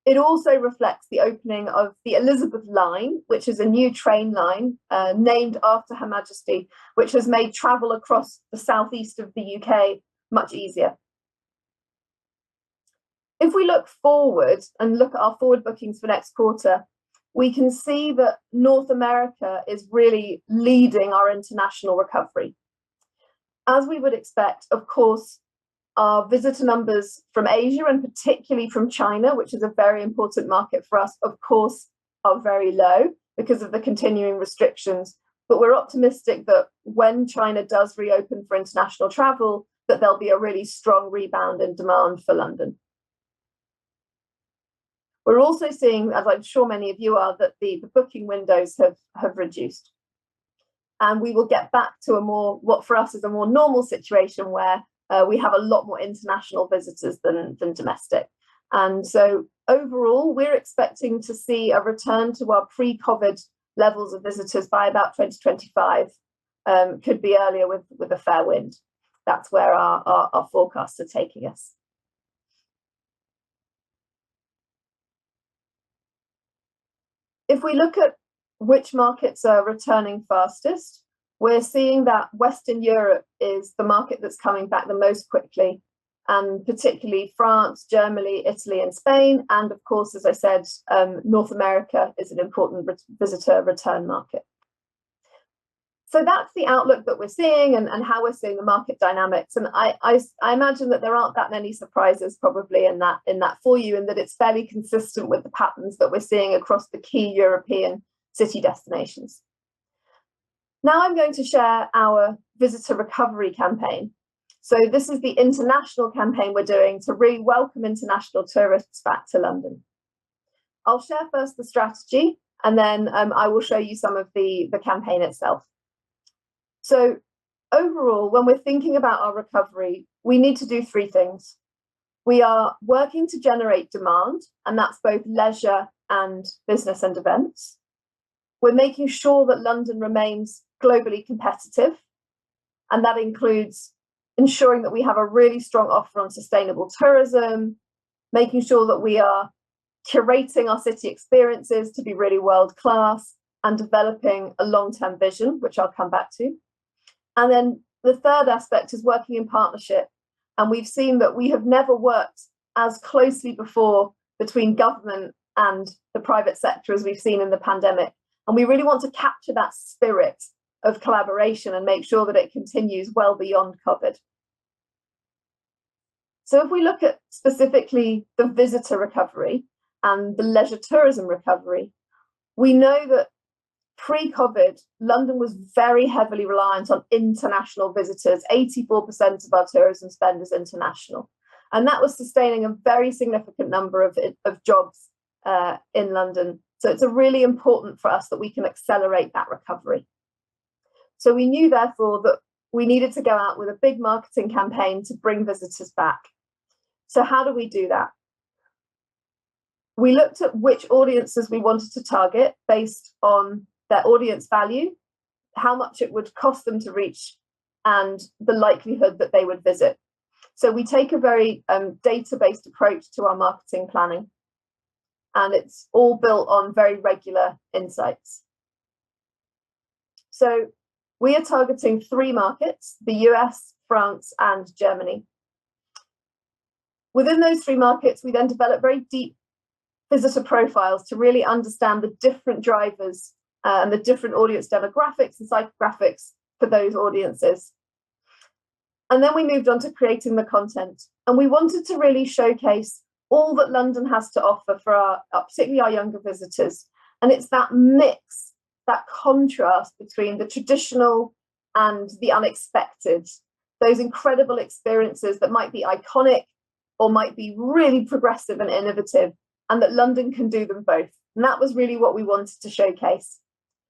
It also reflects the opening of the Elizabeth Line, which is a new train line named after Her Majesty, which has made travel across the southeast of the UK much easier. If we look forward and look at our forward bookings for next quarter, we can see that North America is really leading our international recovery. As we would expect, of course, our visitor numbers from Asia and particularly from China, which is a very important market for us, of course, are very low because of the continuing restrictions. But we're optimistic that when China does reopen for international travel, that there'll be a really strong rebound in demand for London. We're also seeing, as I'm sure many of you are, that the booking windows have reduced. And we will get back to a more, what for us is a more normal situation where we have a lot more international visitors than domestic. And so overall, we're expecting to see a return to our pre-COVID levels of visitors by about 2025, could be earlier with a fair wind. That's where our forecasts are taking us. If we look at which markets are returning fastest, we're seeing that Western Europe is the market that's coming back the most quickly, and particularly France, Germany, Italy, and Spain. And of course, as I said, North America is an important visitor return market. So that's the outlook that we're seeing and how we're seeing the market dynamics. And I imagine that there aren't that many surprises probably in that for you, and that it's fairly consistent with the patterns that we're seeing across the key European city destinations. Now I'm going to share our visitor recovery campaign. So this is the international campaign we're doing to really welcome international tourists back to London. I'll share first the strategy, and then I will show you some of the campaign itself. So overall, when we're thinking about our recovery, we need to do three things. We are working to generate demand, and that's both leisure and business and events. We're making sure that London remains globally competitive, and that includes ensuring that we have a really strong offer on sustainable tourism, making sure that we are curating our city experiences to be really world-class, and developing a long-term vision, which I'll come back to. And then the third aspect is working in partnership. And we've seen that we have never worked as closely before between government and the private sector as we've seen in the pandemic. And we really want to capture that spirit of collaboration and make sure that it continues well beyond COVID. So if we look at specifically the visitor recovery and the leisure tourism recovery, we know that pre-COVID, London was very heavily reliant on international visitors. 84% of our tourism spend is international. And that was sustaining a very significant number of jobs in London. So it's really important for us that we can accelerate that recovery. So we knew, therefore, that we needed to go out with a big marketing campaign to bring visitors back. So how do we do that? We looked at which audiences we wanted to target based on their audience value, how much it would cost them to reach, and the likelihood that they would visit. So we take a very data-based approach to our marketing planning, and it's all built on very regular insights. So we are targeting 3 markets: the US, France, and Germany. Within those three markets, we then develop very deep visitor profiles to really understand the different drivers and the different audience demographics and psychographics for those audiences. And then we moved on to creating the content. And we wanted to really showcase all that London has to offer for our, particularly our younger visitors. And it's that mix, that contrast between the traditional and the unexpected, those incredible experiences that might be iconic or might be really progressive and innovative, and that London can do them both. And that was really what we wanted to showcase.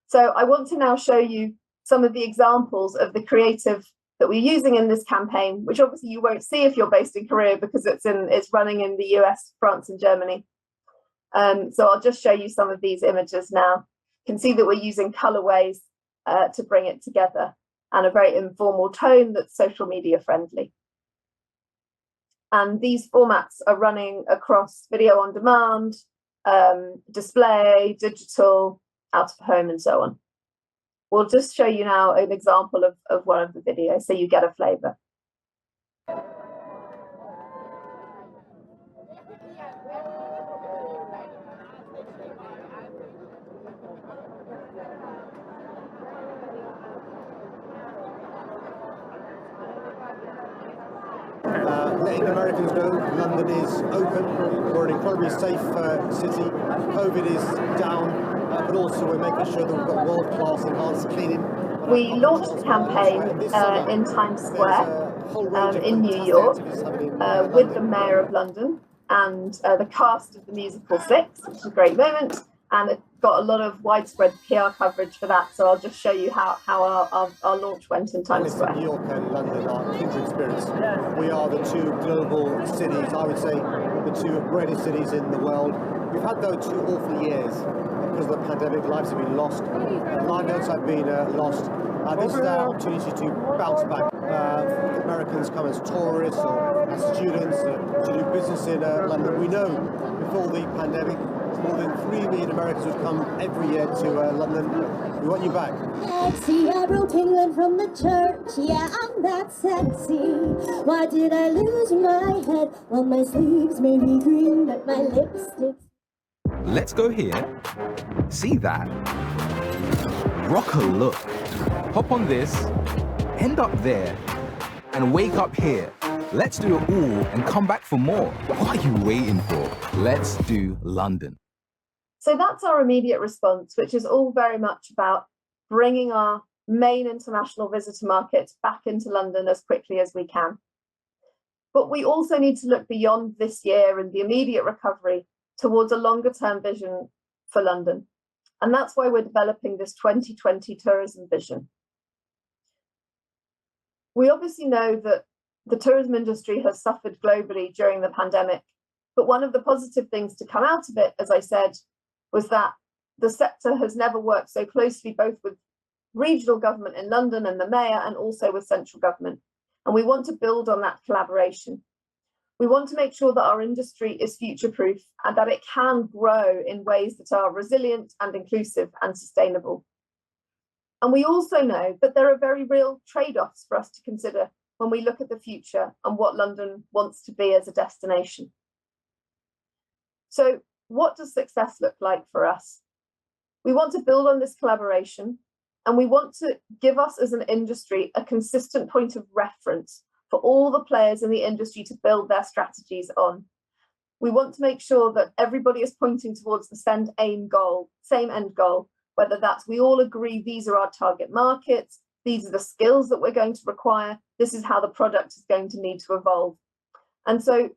So I want to now show you some of the examples of the creative that we're using in this campaign, which obviously you won't see if you're based in Korea because it's running in the US, France, and Germany. So I'll just show you some of these images now. You can see that we're using colorways to bring it together, and a very informal tone that's social media friendly. And these formats are running across video on demand, display, digital, out of home, and so on. We'll just show you now an example of one of the videos so you get a flavor. Letting Americans know London is open. We're an incredibly safe city. COVID is down. But also we're making sure that we've got world-class enhanced cleaning. We launched the campaign in Times Square in New York with the Mayor of London and the cast of the musical Six, which is a great moment, and it got a lot of widespread PR coverage for that. So I'll just show you how our launch went in Times Square. New York and London are kindred spirits. We are the two global cities, I would say the two greatest cities in the world. We've had though 2 awful years. Because of the pandemic, lives have been lost, livelihoods have been lost. This is our opportunity to bounce back. Americans come as tourists or as students to do business in London. We know before the pandemic, more than 3 million Americans would come every year to London. We want you back. Sexy, I wrote England from the church. Yeah, I'm that sexy. Why did I lose my head? Well, my sleeves may be green, but my lipstick's... Let's go here, see that, rock a look, hop on this, end up there, and wake up here. Let's do it all and come back for more. What are you waiting for? Let's do London. So that's our immediate response, which is all very much about bringing our main international visitor markets back into London as quickly as we can. But we also need to look beyond this year and the immediate recovery towards a longer-term vision for London. And that's why we're developing this 2020 tourism vision. We obviously know that the tourism industry has suffered globally during the pandemic, but one of the positive things to come out of it, as I said, was that the sector has never worked so closely both with regional government in London and the mayor and also with central government. And we want to build on that collaboration. We want to make sure that our industry is future-proof and that it can grow in ways that are resilient and inclusive and sustainable. And we also know that there are very real trade-offs for us to consider when we look at the future and what London wants to be as a destination. So what does success look like for us? We want to build on this collaboration, and we want to give us as an industry a consistent point of reference for all the players in the industry to build their strategies on. We want to make sure that everybody is pointing towards the same end goal, whether that's we all agree these are our target markets, these are the skills that we're going to require, this is how the product is going to need to evolve. And so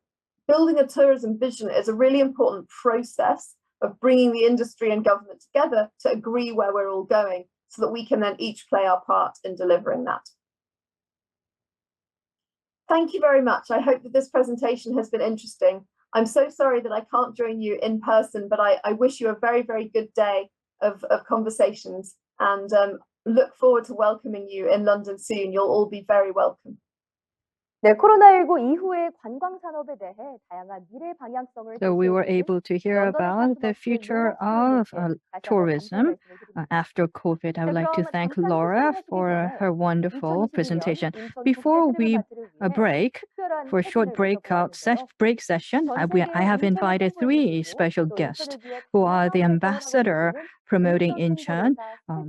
building a tourism vision is a really important process of bringing the industry and government together to agree where we're all going so that we can then each play our part in delivering that. Thank you very much. I hope that this presentation has been interesting. I'm so sorry that I can't join you in person, but I wish you a very, very good day of conversations and look forward to welcoming you in London soon. You'll all be very welcome. 네, 코로나19 이후의 관광 산업에 대해 다양한 미래 방향성을 So we were 제시해주는 able to hear about the future of tourism after COVID. I would like to thank Laura for her wonderful presentation. Before we break, for a short break session, I have invited three special guests who are the ambassador promoting Incheon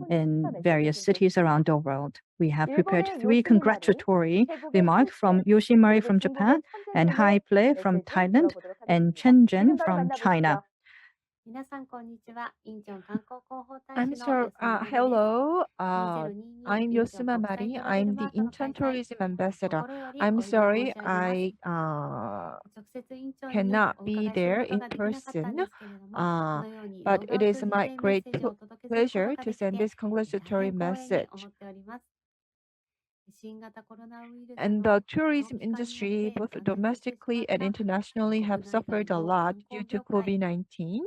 in various cities around the world. We have prepared three congratulatory remarks from Yoshimari from Japan, and Hai Play from Thailand, and Chen Zhen from China. I'm sorry. Hello. I'm Yosuma Mari. I'm the Incheon Tourism Ambassador. I'm sorry I cannot be there in person, but it is my great pleasure to send this congratulatory message. And the tourism industry, both domestically and internationally, have suffered a lot due to COVID-19.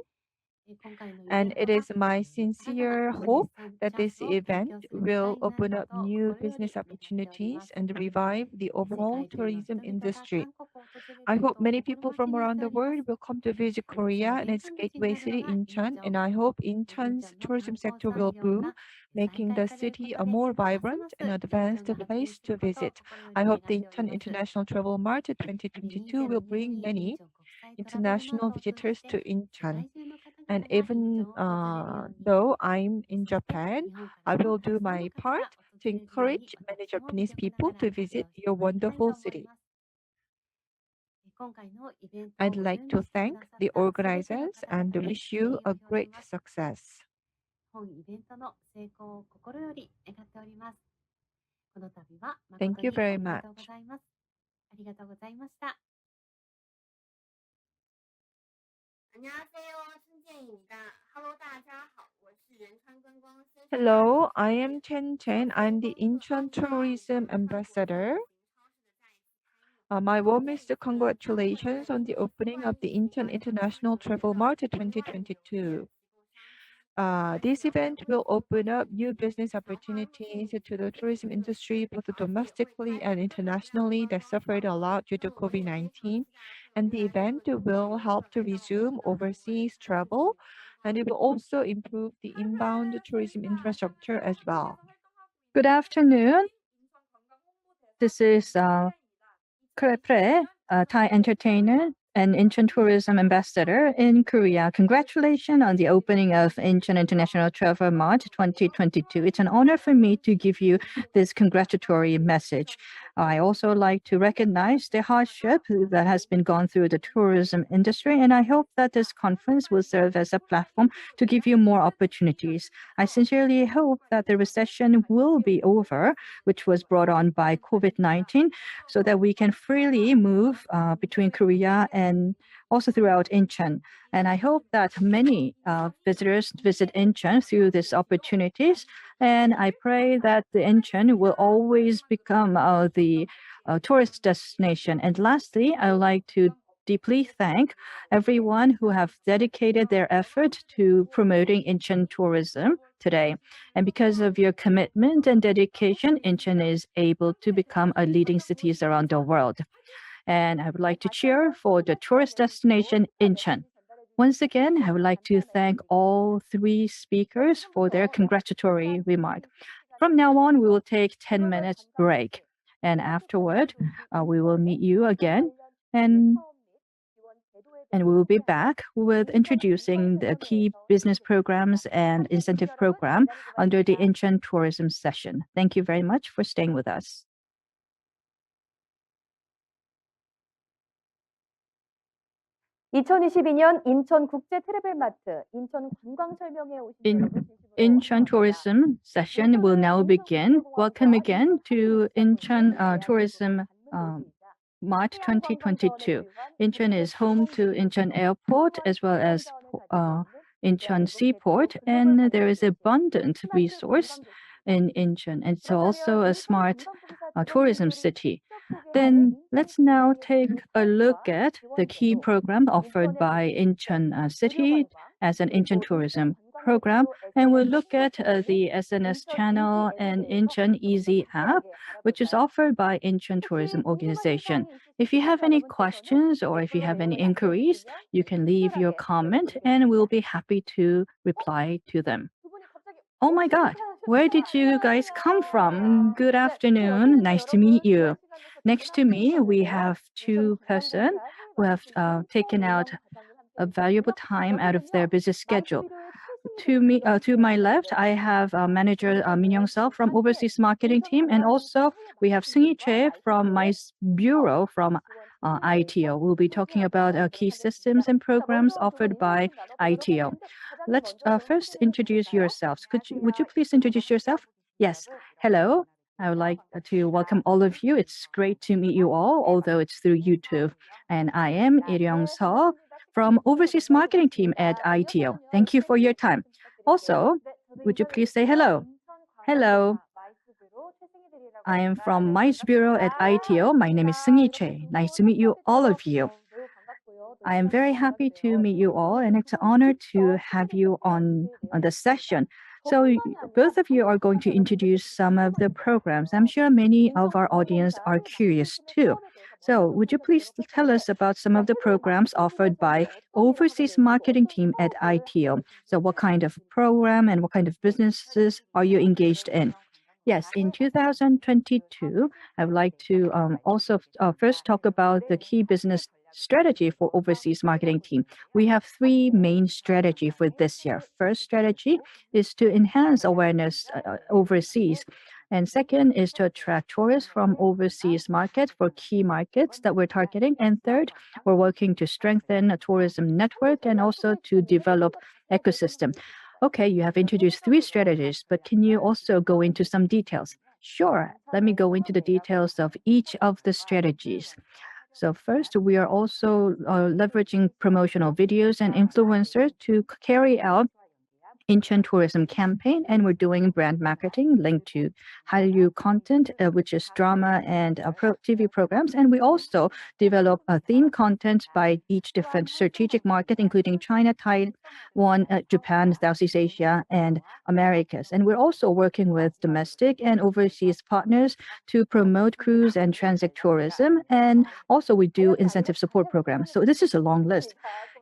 And it is my sincere hope that this event will open up new business opportunities and revive the overall tourism industry. I hope many people from around the world will come to visit Korea and its gateway city, Incheon, and I hope Incheon's tourism sector will boom, making the city a more vibrant and advanced place to visit. I hope the Incheon International Travel Mart 2022 will bring many international visitors to Incheon. And even though I'm in Japan, I will do my part to encourage many Japanese people to visit your wonderful city. I'd like to thank the organizers and wish you a great success. Thank you very much. Hello, I am Chen Chen. I'm the Incheon Tourism Ambassador. My warmest congratulations on the opening of the Incheon International Travel Mart 2022. This event will open up new business opportunities to the tourism industry, both domestically and internationally, that suffered a lot due to COVID-19. And the event will help to resume overseas travel, and it will also improve the inbound tourism infrastructure as well. Good afternoon. This is Kpop, a Thai entertainer and Incheon Tourism Ambassador in Korea. Congratulations on the opening of Incheon International Travel Mart 2022. It's an honor for me to give you this congratulatory message. I also like to recognize the hardship that has been gone through the tourism industry, and I hope that this conference will serve as a platform to give you more opportunities. I sincerely hope that the recession will be over, which was brought on by COVID-19, so that we can freely move between Korea and also throughout Incheon. And I hope that many visitors visit Incheon through these opportunities. And I pray that the Incheon will always become the tourist destination. And lastly, I would like to deeply thank everyone who have dedicated their effort to promoting Incheon tourism today. And because of your commitment and dedication, Incheon is able to become a leading city around the world. And I would like to cheer for the tourist destination Incheon. Once again, I would like to thank all three speakers for their congratulatory remark. From now on, we will take 10 minutes break. And afterward, we will meet you again. And we will be back with introducing the key business programs and incentive program under the Incheon Tourism session. Thank you very much for staying with us. 2022년 인천 국제 트래블 마트 인천 관광 설명회에 오신 여러분 Incheon Tourism session will now begin. Welcome again to Incheon Tourism Mart 2022. Incheon is home to Incheon Airport as well as Incheon Seaport, and there is abundant resource in Incheon. It's also a smart tourism city. Then let's now take a look at the key program offered by Incheon City as an Incheon Tourism program, and we'll look at the SNS channel and Incheon Easy app, which is offered by Incheon Tourism Organization. If you have any questions or if you have any inquiries, you can leave your comment and we'll be happy to reply to them. Oh my God, where did you guys come from? Good afternoon. Nice to meet you. Next to me, we have two persons who have taken out a valuable time out of their busy schedule. To my left, I have manager Min Young-seo from Overseas Marketing Team, and also we have Seung-hee Choi from my bureau from ITO. We'll be talking about key systems and programs offered by ITO. Let's first introduce yourselves. Would you please introduce yourself? Yes. Hello. I would like to welcome all of you. It's great to meet you all, although it's through YouTube. And I am Il-Young-seo from Overseas Marketing Team at ITO. Thank you for your time. Also, would you please say hello? Hello. I am from MICE Bureau at ITO. My name is Seung-hee Choi. Nice to meet you, all of you. I am very happy to meet you all, and it's an honor to have you on the session. So both of you are going to introduce some of the programs. I'm sure many of our audience are curious too. So would you please tell us about some of the programs offered by Overseas Marketing Team at ITO? So what kind of program and what kind of businesses are you engaged in? Yes, in 2022, I would like to also first talk about the key business strategy for Overseas Marketing Team. We have three main strategies for this year. First strategy is to enhance awareness overseas. And second is to attract tourists from overseas markets for key markets that we're targeting. And third, we're working to strengthen a tourism network and also to develop ecosystem. Okay, you have introduced three strategies, but can you also go into some details? Sure, let me go into the details of each of the strategies. So first, we are also leveraging promotional videos and influencers to carry out Incheon Tourism campaign, and we're doing brand marketing linked to Hallyu content, which is drama and TV programs. And we also develop theme content by each different strategic market, including China, Taiwan, Japan, Southeast Asia, and Americas. And we're also working with domestic and overseas partners to promote cruise and transit tourism. And also we do incentive support programs. So this is a long list.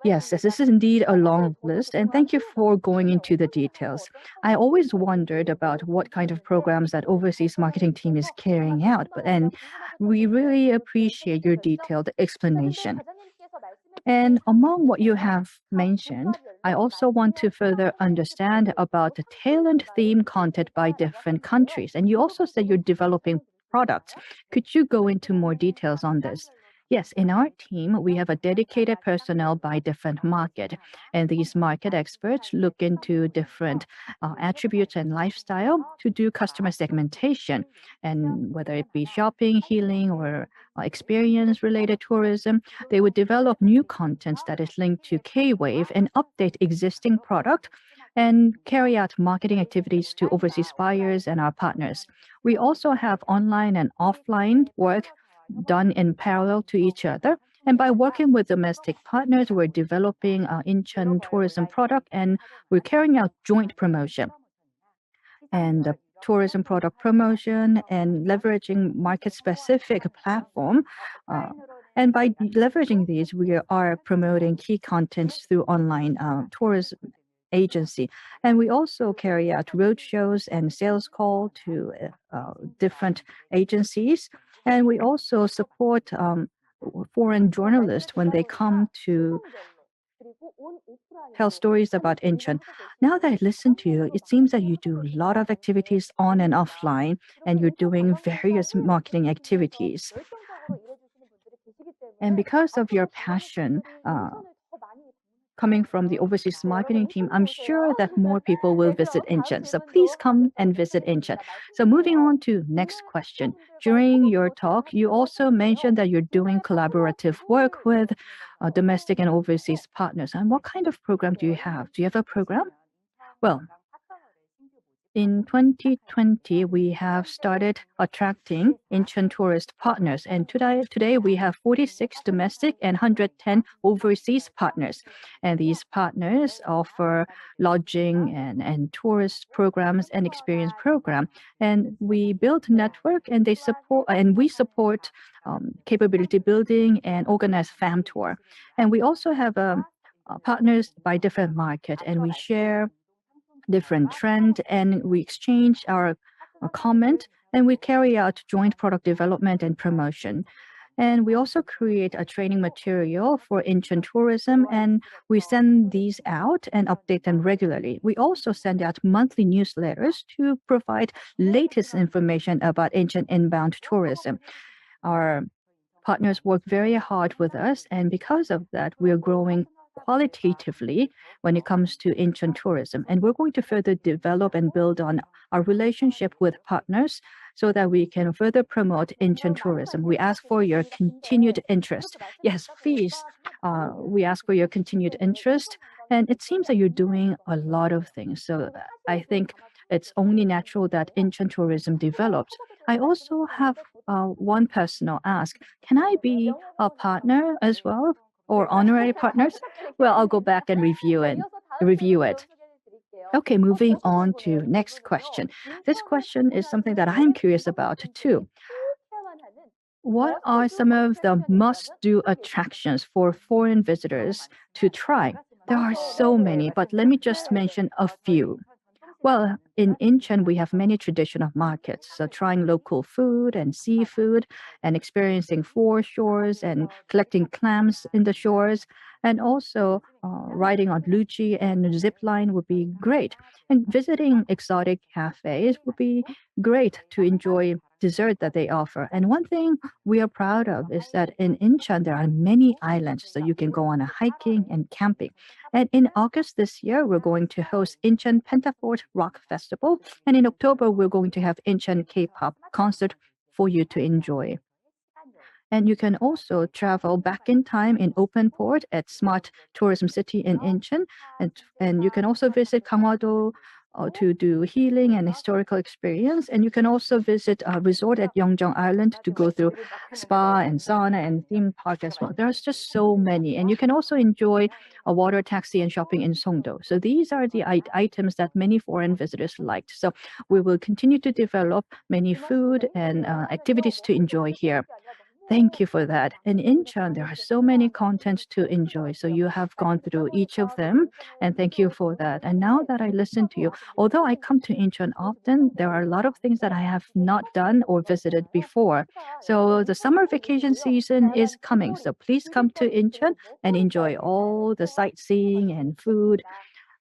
Yes, this is indeed a long list, and thank you for going into the details. I always wondered about what kind of programs that Overseas Marketing Team is carrying out, and we really appreciate your detailed explanation. And among what you have mentioned, I also want to further understand about the talent theme content by different countries. And you also said you're developing products. Could you go into more details on this? Yes, in our team, we have a dedicated personnel by different market, and these market experts look into different attributes and lifestyle to do customer segmentation, and whether it be shopping, healing, or experience-related tourism, they would develop new contents that is linked to K-Wave and update existing product and carry out marketing activities to overseas buyers and our partners. We also have online and offline work done in parallel to each other. And by working with domestic partners, we're developing Incheon tourism product, and we're carrying out joint promotion. And the tourism product promotion and leveraging market-specific platform. And by leveraging these, we are promoting key contents through online tourism agency. And we also carry out roadshows and sales call to different agencies. And we also support foreign journalists when they come to tell stories about Incheon. Now that I listen to you, it seems that you do a lot of activities on and offline, and you're doing various marketing activities. And because of your passion, coming from the Overseas Marketing Team, I'm sure that more people will visit Incheon. So please come and visit Incheon. So moving on to next question. During your talk, you also mentioned that you're doing collaborative work with domestic and overseas partners. And what kind of program do you have? Do you have a program? Well, In 2020, we have started attracting Incheon tourist partners, and today we have 46 domestic and 110 overseas partners. And these partners offer lodging and tourist programs and experience program. And we build network, and we support capability building and organize fam tour. And we also have partners by different market, and we share different trend, and we exchange our comment, and we carry out joint product development and promotion. And we also create a training material for Incheon Tourism, and we send these out and update them regularly. We also send out monthly newsletters to provide latest information about Incheon inbound tourism. Our partners work very hard with us, and because of that, we are growing qualitatively when it comes to Incheon tourism. And we're going to further develop and build on our relationship with partners so that we can further promote Incheon tourism. We ask for your continued interest. Yes, please, we ask for your continued interest. And it seems that you're doing a lot of things. So I think it's only natural that Incheon tourism develops. I also have one personal ask. Can I be a partner as well, or honorary partners? Well, I'll go back and review it. Okay, moving on to next question. This question is something that I'm curious about too. What are some of the must-do attractions for foreign visitors to try? There are so many, but let me just mention a few. Well, in Incheon, we have many traditional markets, so trying local food and seafood and experiencing foreshores and collecting clams in the shores, and also riding on luchi and zip line would be great. And visiting exotic cafes would be great to enjoy dessert that they offer. And one thing we are proud of is that in Incheon, there are many islands, so you can go on a hiking and camping. And in August this year, we're going to host Incheon Pentapod Rock Festival. And in October, we're going to have Incheon Kpop concert for you to enjoy. And you can also travel back in time in open port at Smart Tourism City in Incheon. And you can also visit Gangwado to do healing and historical experience. And you can also visit a resort at Yu-Jong Island to go through spa and sauna and theme park as well. There's just so many. And you can also enjoy a water taxi and shopping in Songdo. So these are the items that many foreign visitors liked. So we will continue to develop many food and activities to enjoy here. Thank you for that. In Incheon, there are so many contents to enjoy. So you have gone through each of them, and thank you for that. And now that I listen to you, although I come to Incheon often, there are a lot of things that I have not done or visited before. So the summer vacation season is coming. So please come to Incheon and enjoy all the sightseeing and food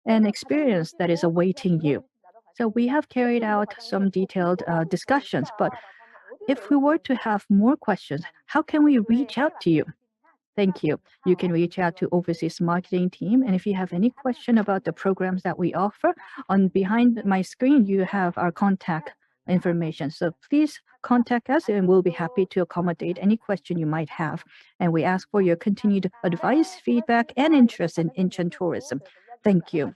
and experience that is awaiting you. So we have carried out some detailed discussions, but if we were to have more questions, how can we reach out to you? Thank you. You can reach out to overseas marketing team. And if you have any question about the programs that we offer, on behind my screen, you have our contact information. So please contact us and we'll be happy to accommodate any question you might have. And we ask for your continued advice, feedback, and interest in Incheon tourism. Thank you.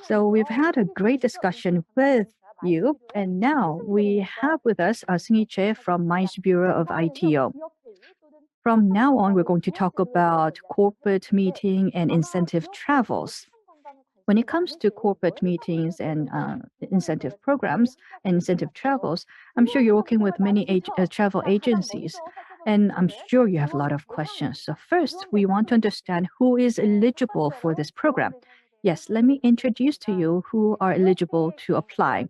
So we've had a great discussion with you. And now we have with us Seung-hee Choi from MICE Bureau of ITO. From now on, we're going to talk about corporate meeting and incentive travels. When it comes to corporate meetings and incentive programs and incentive travels, I'm sure you're working with many travel agencies, and I'm sure you have a lot of questions. So first, we want to understand who is eligible for this program. Yes, let me introduce to you who are eligible to apply.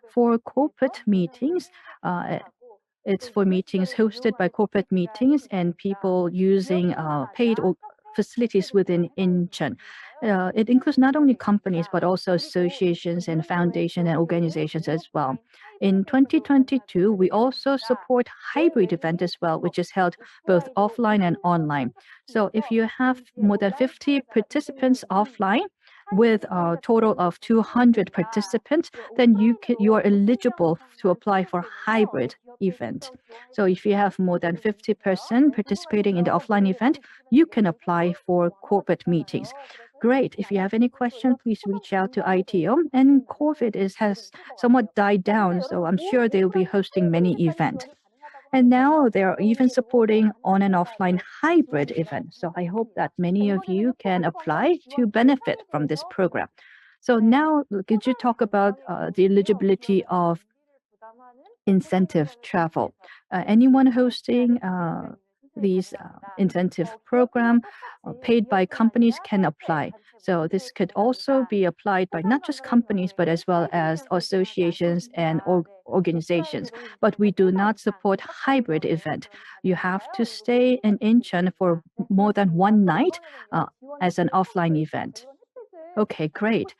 For corporate meetings, it's for meetings hosted by corporate meetings and people using paid facilities within Incheon. It includes not only companies, but also associations and foundations and organizations as well. In 2022, we also support hybrid event as well, which is held both offline and online. So if you have more than 50 participants offline, with a total of 200 participants, then you are eligible to apply for hybrid event. So if you have more than 50% participating in the offline event, you can apply for corporate meetings. great. If you have any question, please reach out to ITO. And COVID has somewhat died down, so I'm sure they'll be hosting many events. And now they are even supporting on and offline hybrid events. So I hope that many of you can apply to benefit from this program. So now, could you talk about the eligibility of incentive travel? Anyone hosting these incentive program paid by companies can apply. So this could also be applied by not just companies, but as well as associations and organizations. But we do not support hybrid event. You have to stay in Incheon for more than one night as an offline event. Okay, great.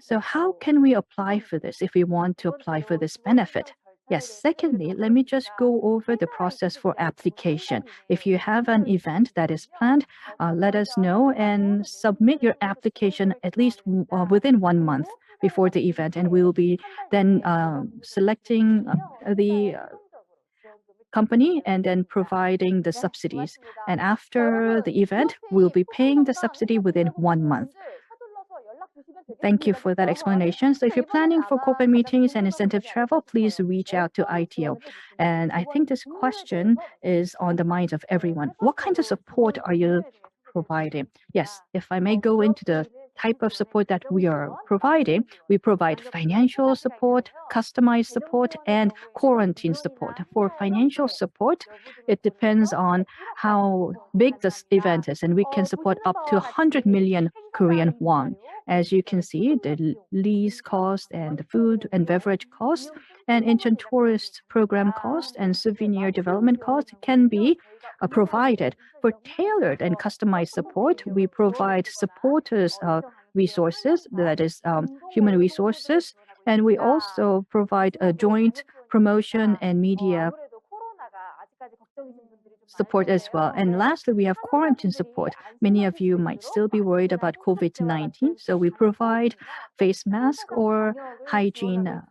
So how can we apply for this if we want to apply for this benefit? Yes, secondly, let me just go over the process for application. If you have an event that is planned, let us know and submit your application at least within 1 month before the event, and we will be then selecting the company and then providing the subsidies. And after the event, we'll be paying the subsidy within 1 month. Thank you for that explanation. So if you're planning for corporate meetings and incentive travel, please reach out to ITO. And I think this question is on the minds of everyone. What kind of support are you providing? Yes, if I may go into the type of support that we are providing, we provide financial support, customized support, and quarantine support. For financial support, it depends on how big this event is, and we can support up to 100 million Korean won. As you can see, the lease cost and the food and beverage cost and Incheon tourist program cost and souvenir development cost can be provided. For tailored and customized support, we provide supporters resources, that is human resources, and we also provide a joint promotion and media support as well. And lastly, we have quarantine support. Many of you might still be worried about COVID-19, so we provide face mask or hygiene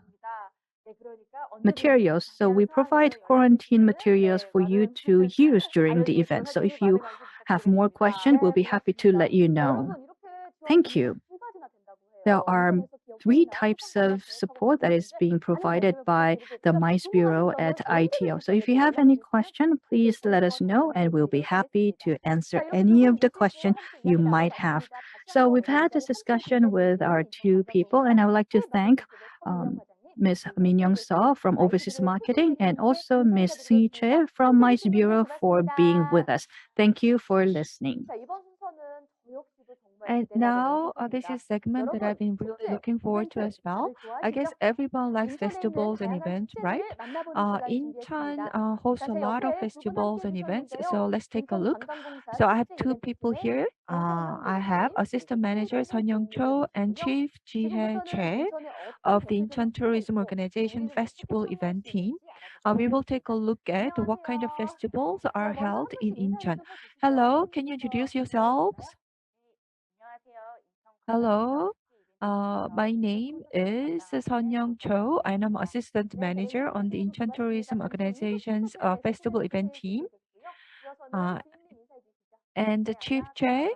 materials. So we provide quarantine materials for you to use during the event. So if you have more questions, we'll be happy to let you know. Thank you. There are 3 types of support that is being provided by the MICE Bureau at ITO. So if you have any question, please let us know and we'll be happy to answer any of the question you might have. So we've had this discussion with our 2 people, and I would like to thank Ms. Min Young-seo from Overseas Marketing and also Ms. Seung Choi from MICE Bureau for being with us. Thank you for listening. And now this is a segment that I've been really looking forward to as well. I guess everyone likes festivals and events, right? Incheon hosts a lot of festivals and events, so let's take a look. So I have 2 people here. I have Assistant Manager Sun Young-cho and Chief Ji-hye Choi of the Incheon Tourism Organization Festival Event Team. We will take a look at what kind of festivals are held in Incheon. Hello, can you introduce yourselves? Hello, my name is Sun Young-cho, and I'm Assistant Manager on the Incheon Tourism Organization's Festival Event Team. And the Chief Choi.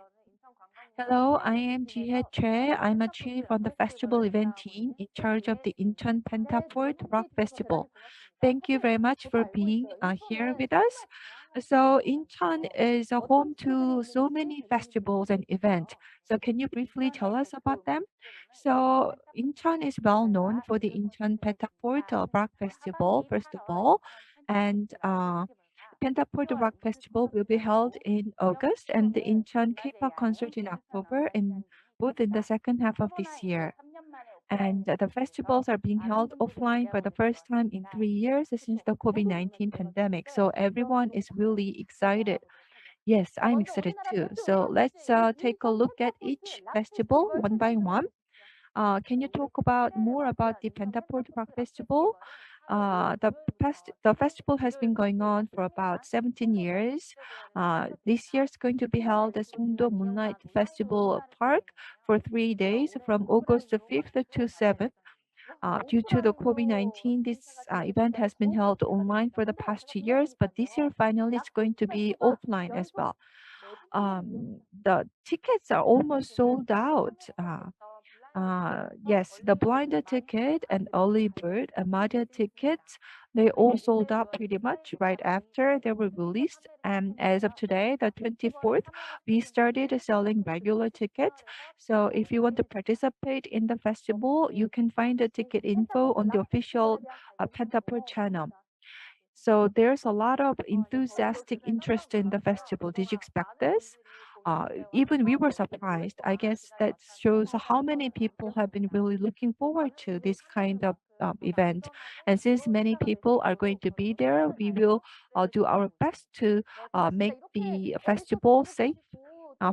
Hello, I am Ji-hye Choi. I'm a chief on the festival event team in charge of the Incheon Pentapod Rock Festival. Thank you very much for being here with us. So Incheon is a home to so many festivals and events. So can you briefly tell us about them? So Incheon is well known for the Incheon Pentapod Rock Festival, first of all, and Pentapod Rock Festival will be held in August and the Incheon Kpop concert in October, both in the second half of this year. And the festivals are being held offline for the first time in 3 years since the COVID-19 pandemic. So everyone is really excited. Yes, I'm excited too. So let's take a look at each festival one by one. Can you talk more about the Pentapod Rock Festival? The festival has been going on for about 17 years. This year is going to be held at Songdo Moonlight Festival Park for 3 days from August 5th to 7th. Due to the COVID-19, this event has been held online for the past 2 years, but this year finally it's going to be offline as well. the tickets are almost sold out. Yes, the blind ticket and early bird and media tickets, they all sold out pretty much right after they were released. And as of today, the 24th, we started selling regular tickets. So if you want to participate in the festival, you can find the ticket info on the official Pentapod channel. So there's a lot of enthusiastic interest in the festival. Did you expect this? Even we were surprised. I guess that shows how many people have been really looking forward to this kind of event. And since many people are going to be there, we will do our best to make the festival safe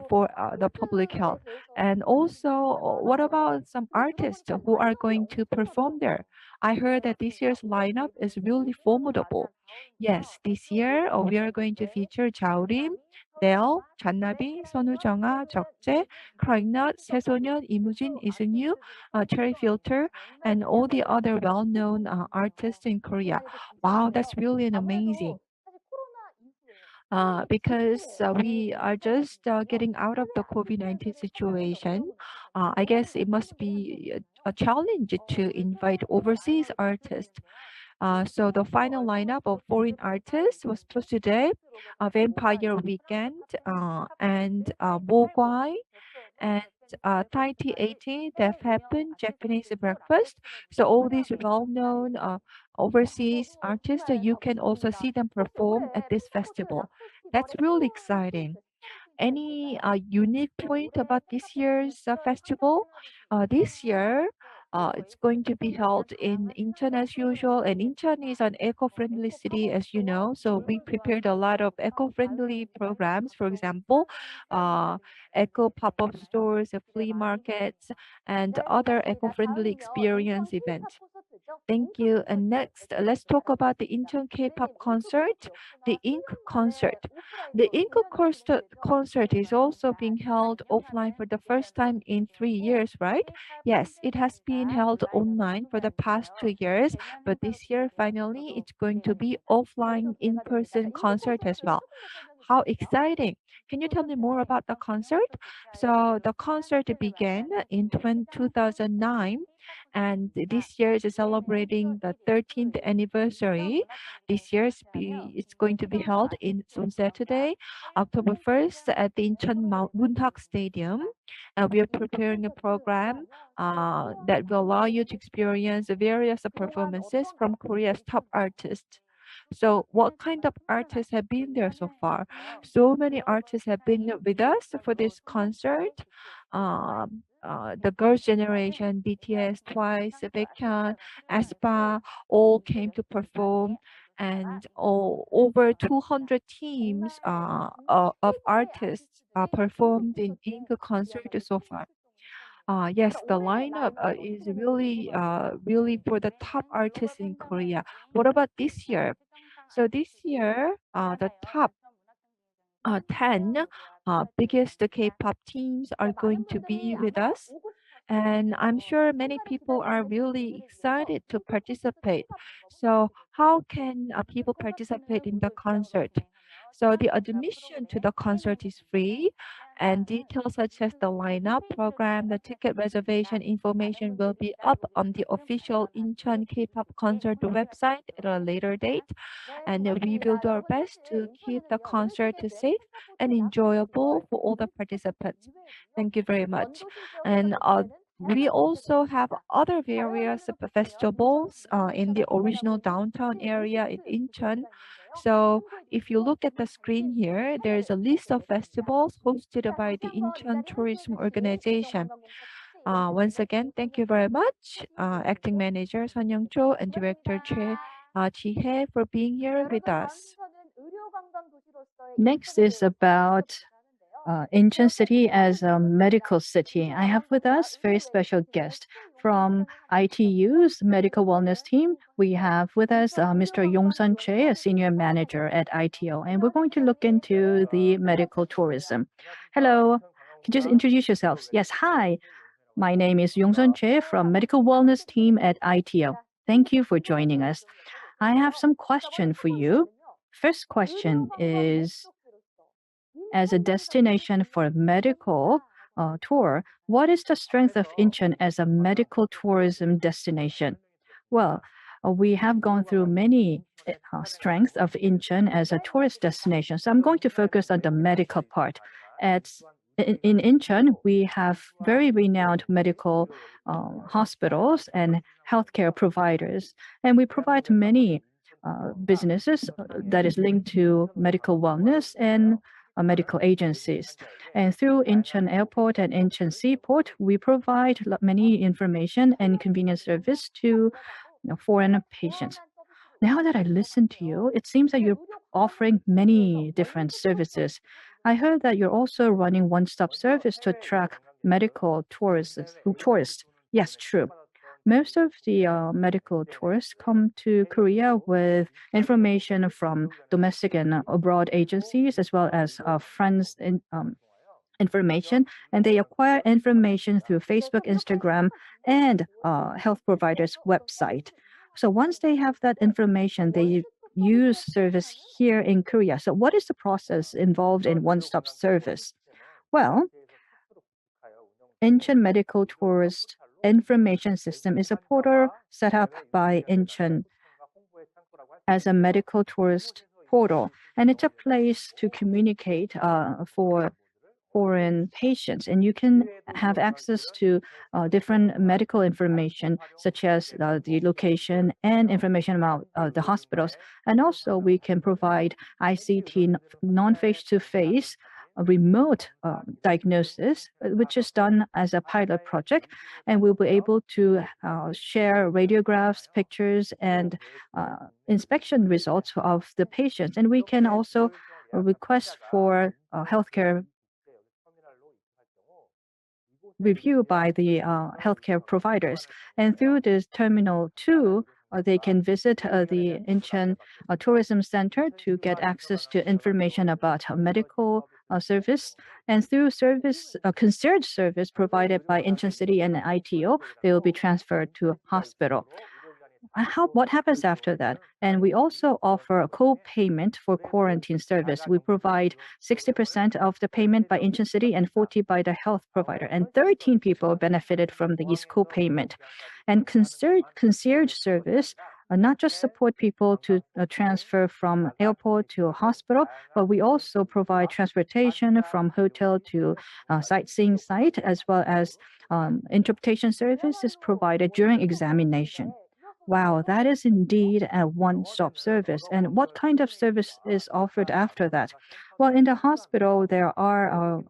for the public health. And also, what about some artists who are going to perform there? I heard that this year's lineup is really formidable. Yes, this year we are going to feature 자우림, Nell, 잔나비, 선우정아, 적재, 크라잉넛, 새소년, 이무진, 이승유, Cherry Filter, and all the other well-known artists in Korea. Wow, that's really an amazing. Because we are just getting out of the COVID-19 situation, I guess it must be a challenge to invite overseas artists. So the final lineup of foreign artists was posted today, Vampire Weekend, and Mogwai, and Thai T80, Def Happen, Japanese Breakfast. So all these well-known overseas artists, you can also see them perform at this festival. That's really exciting. Any unique point about this year's festival? This year, it's going to be held in Incheon as usual, and Incheon is an eco-friendly city, as you know. So we prepared a lot of eco-friendly programs. For example, eco pop-up stores, flea markets, and other eco-friendly experience events. Thank you. And next, let's talk about the Incheon K-pop concert, the Ink concert. The Ink concert is also being held offline for the first time in 3 years, right? Yes, it has been held online for the past 2 years, but this year, finally, it's going to be offline in-person concert as well. How exciting! Can you tell me more about the concert? So the concert began in 2009, and this year is celebrating the 13th anniversary. This year it's going to be held on Saturday, October 1st at the Incheon Muntak Stadium. We are preparing a program that will allow you to experience various performances from Korea's top artists. So what kind of artists have been there so far? So many artists have been with us for this concert. The girls' generation, BTS, Twice, Baekhyun, aespa, all came to perform, and over 200 teams of artists performed in the concert so far. Yes, the lineup is really for the top artists in Korea. What about this year? So this year, the top 10 biggest K-pop teams are going to be with us. And I'm sure many people are really excited to participate. So how can people participate in the concert? So the admission to the concert is free, and details such as the lineup program, the ticket reservation information will be up on the official Incheon K-pop concert website at a later date. And we will do our best to keep the concert safe and enjoyable for all the participants. Thank you very much. And we also have other various festivals in the original downtown area in Incheon. So if you look at the screen here, there is a list of festivals hosted by the Incheon Tourism Organization. Once again, thank you very much, Acting Manager Son Young-cho and Director Choi Ji-hye for being here with us. Next is about Incheon City as a medical city. I have with us very special guest from ITU's medical wellness team. We have with us Mr. Yong-sun Choi, a senior manager at ITO, and we're going to look into the medical tourism. Hello, could you just introduce yourselves? Yes, hi. My name is Yong-sun Choi from medical wellness team at ITO. Thank you for joining us. I have some question for you. First question is, as a destination for a medical tour, what is the strength of Incheon as a medical tourism destination? Well, we have gone through many strengths of Incheon as a tourist destination. So I'm going to focus on the medical part. In Incheon, we have very renowned medical hospitals and healthcare providers, and we provide many businesses that is linked to medical wellness and medical agencies. And through Incheon Airport and Incheon Seaport, we provide many information and convenience service to foreign patients. Now that I listen to you, it seems that you're offering many different services. I heard that you're also running one-stop service to attract medical tourists. Yes, true. Most of the medical tourists come to Korea with information from domestic and abroad agencies, as well as friends in information, and they acquire information through Facebook, Instagram, and health providers' website. So once they have that information, they use service here in Korea. So what is the process involved in one-stop service? Well, Incheon Medical Tourist Information System is a portal set up by Incheon as a medical tourist portal, and it's a place to communicate for foreign patients, and you can have access to different medical information, such as the location and information about the hospitals. And also we can provide ICT, non-face-to-face remote diagnosis, which is done as a pilot project, and we'll be able to share radiographs, pictures, and inspection results of the patients. And we can also request for healthcare review by the healthcare providers. And through this Terminal 2, they can visit the Incheon Tourism Center to get access to information about medical service. And through concierge service provided by Incheon City and ITO, they will be transferred to a hospital. What happens after that? And we also offer a co-payment for quarantine service. We provide 60% of the payment by Incheon City and 40% by the health provider. And 13 people benefited from these co-payment. And concierge service not just support people to transfer from airport to a hospital, but we also provide transportation from hotel to sightseeing site, as well as interpretation services provided during examination. Wow, that is indeed a one-stop service. And what kind of service is offered after that? Well, in the hospital, there are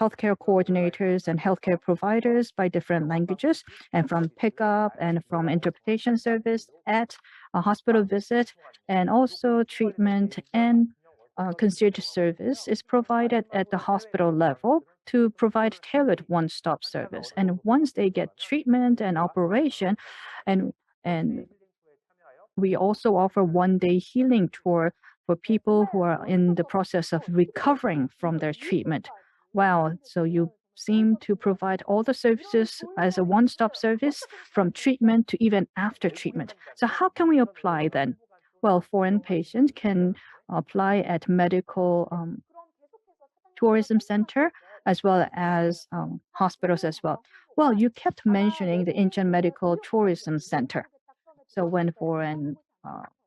healthcare coordinators and healthcare providers by different languages, and from pickup and from interpretation service at a hospital visit, and also treatment and concierge service is provided at the hospital level to provide tailored one-stop service. And once they get treatment and operation, and we also offer one-day healing tour for people who are in the process of recovering from their treatment. Wow, so you seem to provide all the services as a one-stop service from treatment to even after treatment. So how can we apply then? Well, foreign patients can apply at medical tourism center as well as hospitals as well. Well, you kept mentioning the Incheon Medical Tourism Center. So when foreign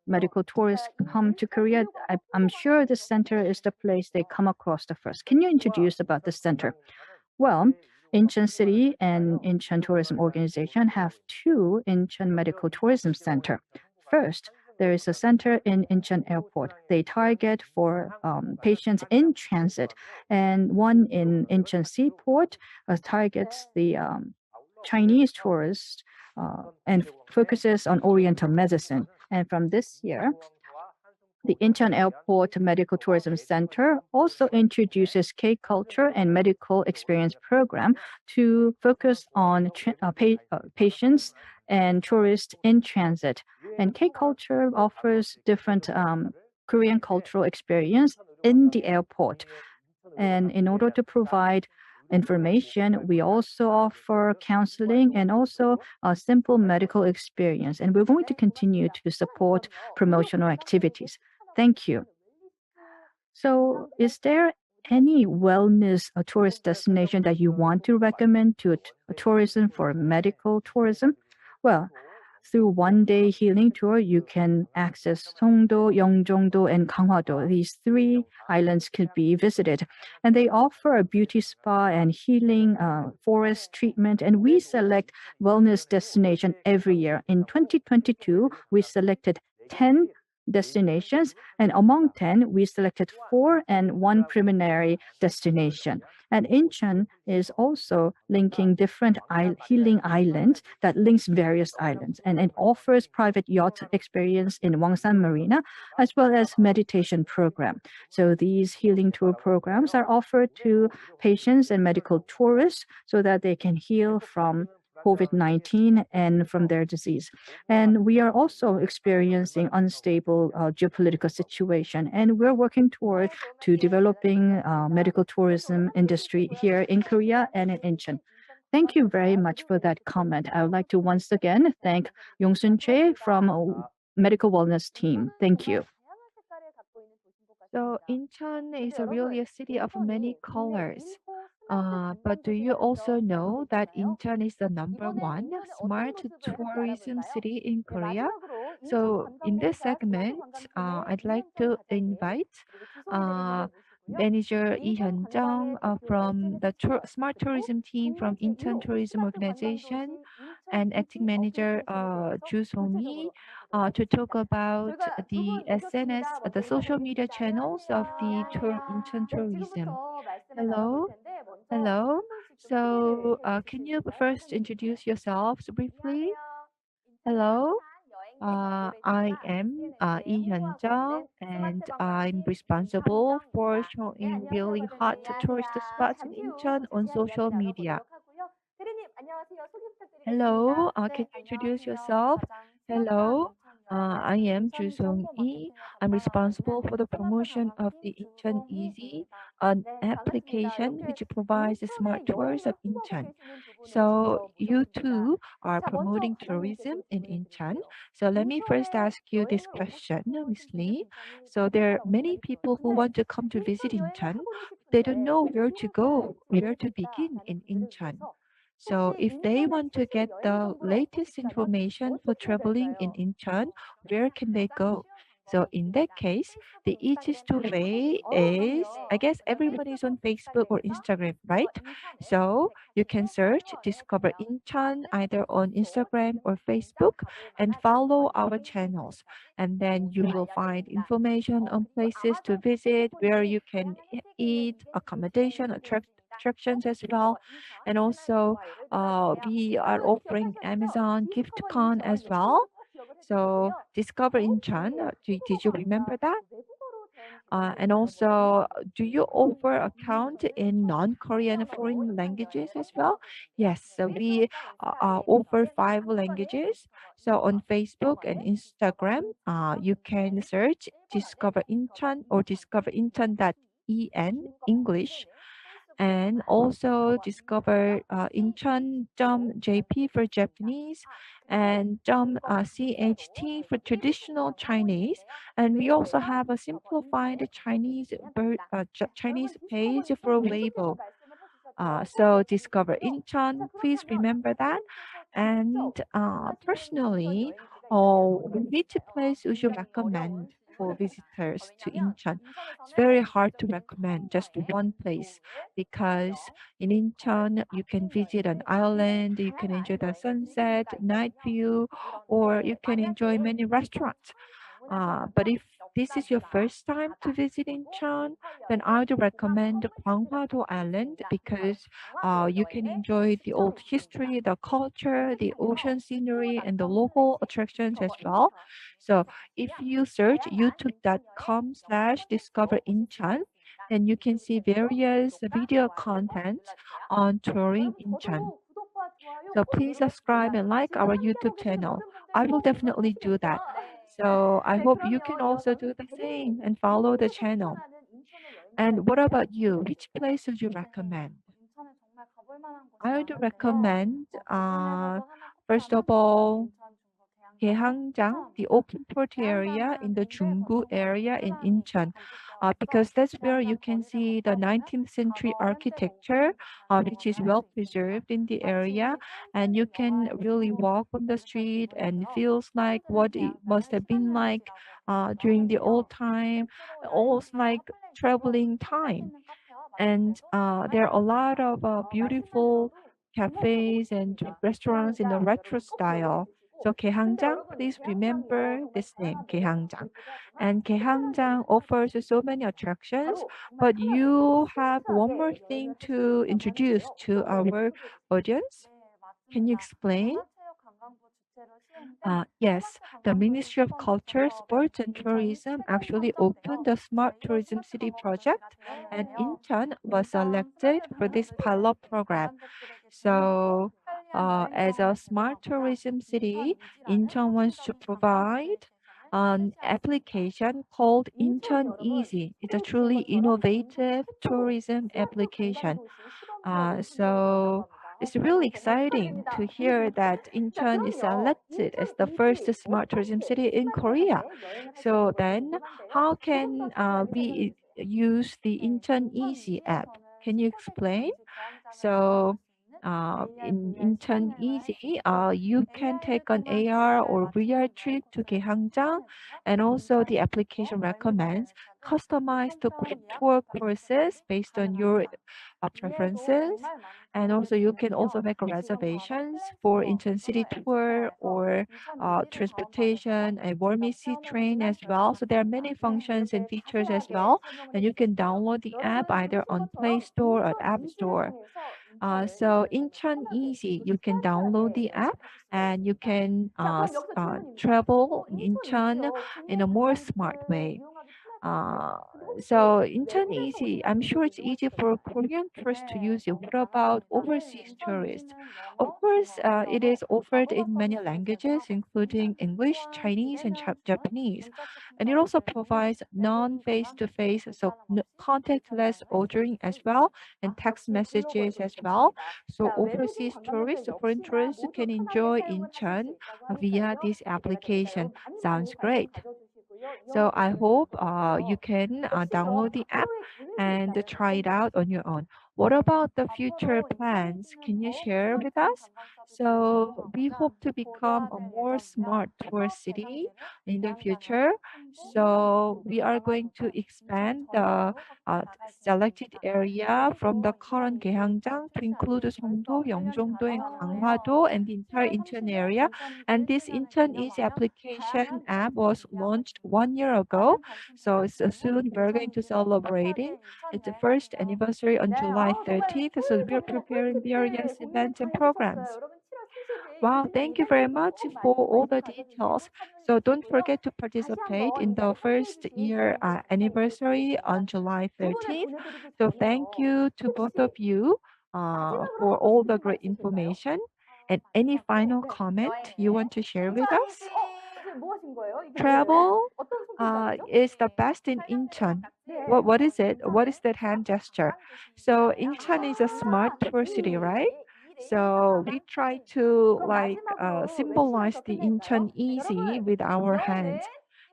medical tourists come to Korea, I'm sure the center is the place they come across the first. Can you introduce about the center? Well, Incheon City and Incheon Tourism Organization have two Incheon Medical Tourism Center. First, there is a center in Incheon Airport. They target for patients in transit, and one in Incheon Seaport targets the Chinese tourists and focuses on Oriental medicine. And from this year, the Incheon Airport Medical Tourism Center also introduces K-Culture and Medical Experience Program to focus on patients and tourists in transit. And K-Culture offers different Korean cultural experience in the airport. And in order to provide information, we also offer counseling and also a simple medical experience. And we're going to continue to support promotional activities. Thank you. So is there any wellness tourist destination that you want to recommend to a tourism for medical tourism? Well, through one-day healing tour, you can access Songdo, Yeongjong-do, and Ganghwa-do. These three islands could be visited, and they offer a beauty spa and healing forest treatment. And we select wellness destination every year. In 2022, we selected 10 destinations, and among 10, we selected 4 and 1 preliminary destination. And Incheon is also linking different healing islands that links various islands, and it offers private yacht experience in Wangsan Marina, as well as meditation program. So these healing tour programs are offered to patients and medical tourists so that they can heal from COVID-19 and from their disease. And we are also experiencing unstable geopolitical situation, and we're working toward to developing medical tourism industry here in Korea and in Incheon. Thank you very much for that comment. I would like to once again thank Yong-sun Choi from Medical Wellness Team. Thank you. So Incheon is really a city of many colors. But do you also know that Incheon is the #1 smart tourism city in Korea? So in this segment, I'd like to invite Manager Lee Hyun-jung from the Smart Tourism team from Incheon Tourism Organization and Acting Manager Ju Song-hee to talk about the SNS, the social media channels of the Incheon Tourism. Hello. Hello. So, can you first introduce yourselves briefly? Hello. I am Lee Hyun-jung, and I'm responsible for showing really hot tourist spots in Incheon on social media. Hello, can you introduce yourself? Hello, I am Ju Song-hee. I'm responsible for the promotion of the Incheon Easy, an application which provides smart tours of Incheon. So you too are promoting tourism in Incheon. So let me first ask you this question, Miss Lee. So there are many people who want to come to visit Incheon. They don't know where to go, where to begin in Incheon. So if they want to get the latest information for traveling in Incheon, where can they go? So in that case, the easiest way is, I guess everyone is on Facebook or Instagram, right? So you can search Discover Incheon either on Instagram or Facebook and follow our channels. And then you will find information on places to visit, where you can eat, accommodation, attractions as well. And also, we are offering Amazon gift con as well. So Discover Incheon, did you remember that? And also, do you offer account in non-Korean foreign languages as well? Yes, so we offer 5 languages. So on Facebook and Instagram, you can search Discover Incheon or Discover Incheon.en English, and also discover Incheon.jp for Japanese and .cht for traditional Chinese. And we also have a simplified Chinese Chinese page for Weibo. So discover Incheon, please remember that. And personally, which place would you recommend for visitors to Incheon? It's very hard to recommend just one place, because in Incheon you can visit an island, you can enjoy the sunset, night view, or you can enjoy many restaurants. But if this is your first time to visit Incheon, then I would recommend Ganghwa-do Island, because you can enjoy the old history, the culture, the ocean scenery, and the local attractions as well. So if you search youtube.com/discover Incheon, then you can see various video content on touring Incheon. So please subscribe and like our YouTube channel. I will definitely do that. So I hope you can also do the same and follow the channel. And what about you? Which place would you recommend? I would recommend, first of all, Gaehangjang, the open port area in the Junggu area in Incheon, because that's where you can see the 19th century architecture, which is well preserved in the area, and you can really walk on the street and feels like what it must have been like during the old time, almost like traveling time. And there are a lot of beautiful cafes and restaurants in the retro style. So Gaehangjang, please remember this name, Gaehangjang. And Gaehangjang offers so many attractions, but you have one more thing to introduce to our audience. Can you explain? Yes, the Ministry of Culture, Sports and Tourism actually opened the Smart Tourism City project, and Incheon was selected for this pilot program. So, as a smart tourism city, Incheon wants to provide an application called Incheon Easy. It's a truly innovative tourism application. So it's really exciting to hear that Incheon is selected as the first smart tourism city in Korea. So then, how can we use the Incheon Easy app? Can you explain? So in Incheon Easy, you can take an AR or VR trip to Gaehangjang, and also the application recommends customized group tour courses based on your preferences. And also you can also make reservations for Incheon City tour or transportation and Warmi Sea train as well. So there are many functions and features as well. And you can download the app either on Play Store or App Store. So Incheon Easy, you can download the app and you can travel in Incheon in a more smart way. Uh, so Incheon Easy, I'm sure it's easy for Korean tourists to use it. What about overseas tourists? Of course, it is offered in many languages, including English, Chinese, and Japanese. And it also provides non-face-to-face, so contactless ordering as well, and text messages as well. So overseas tourists, foreign tourists can enjoy Incheon via this application. Sounds great. So I hope you can download the app and try it out on your own. What about the future plans? Can you share with us? So we hope to become a more smart tour city in the future. So we are going to expand the selected area from the current Gaehangjang to include Songdo, Yeongjongdo, and Gwanghwa-do, and the entire Incheon area. And this Incheon Easy application app was launched 1 year ago. So soon we're going to celebrating its first anniversary on July 30th. So we're preparing various events and programs. Wow, thank you very much for all the details. So don't forget to participate in the first year anniversary on July 13th. So thank you to both of you for all the great information. And any final comment you want to share with us? Travel is the best in Incheon. What is it? What is that hand gesture? So Incheon is a smart tour city, right? So we try to like symbolize the Incheon Easy with our hands.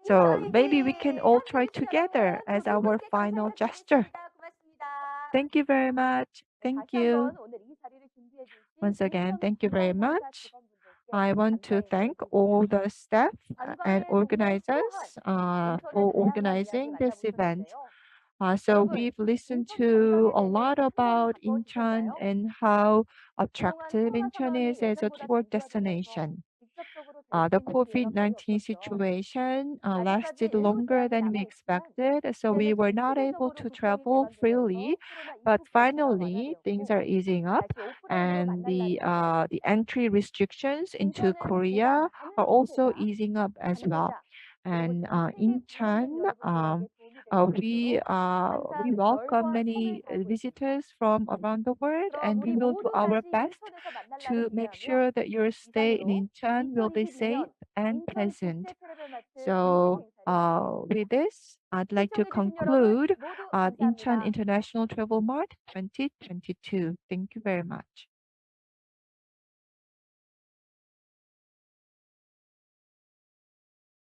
So maybe we can all try together as our final gesture. Thank you very much. Thank you. Once again, thank you very much. I want to thank all the staff and organizers for organizing this event. So we've listened to a lot about Incheon and how attractive Incheon is as a tour destination. The COVID-19 situation lasted longer than we expected, so we were not able to travel freely. But finally, things are easing up, and the entry restrictions into Korea are also easing up as well. And Incheon, we welcome many visitors from around the world, and we will do our best to make sure that your stay in Incheon will be safe and pleasant. So with this, I'd like to conclude Incheon International Travel Mart 2022. Thank you very much.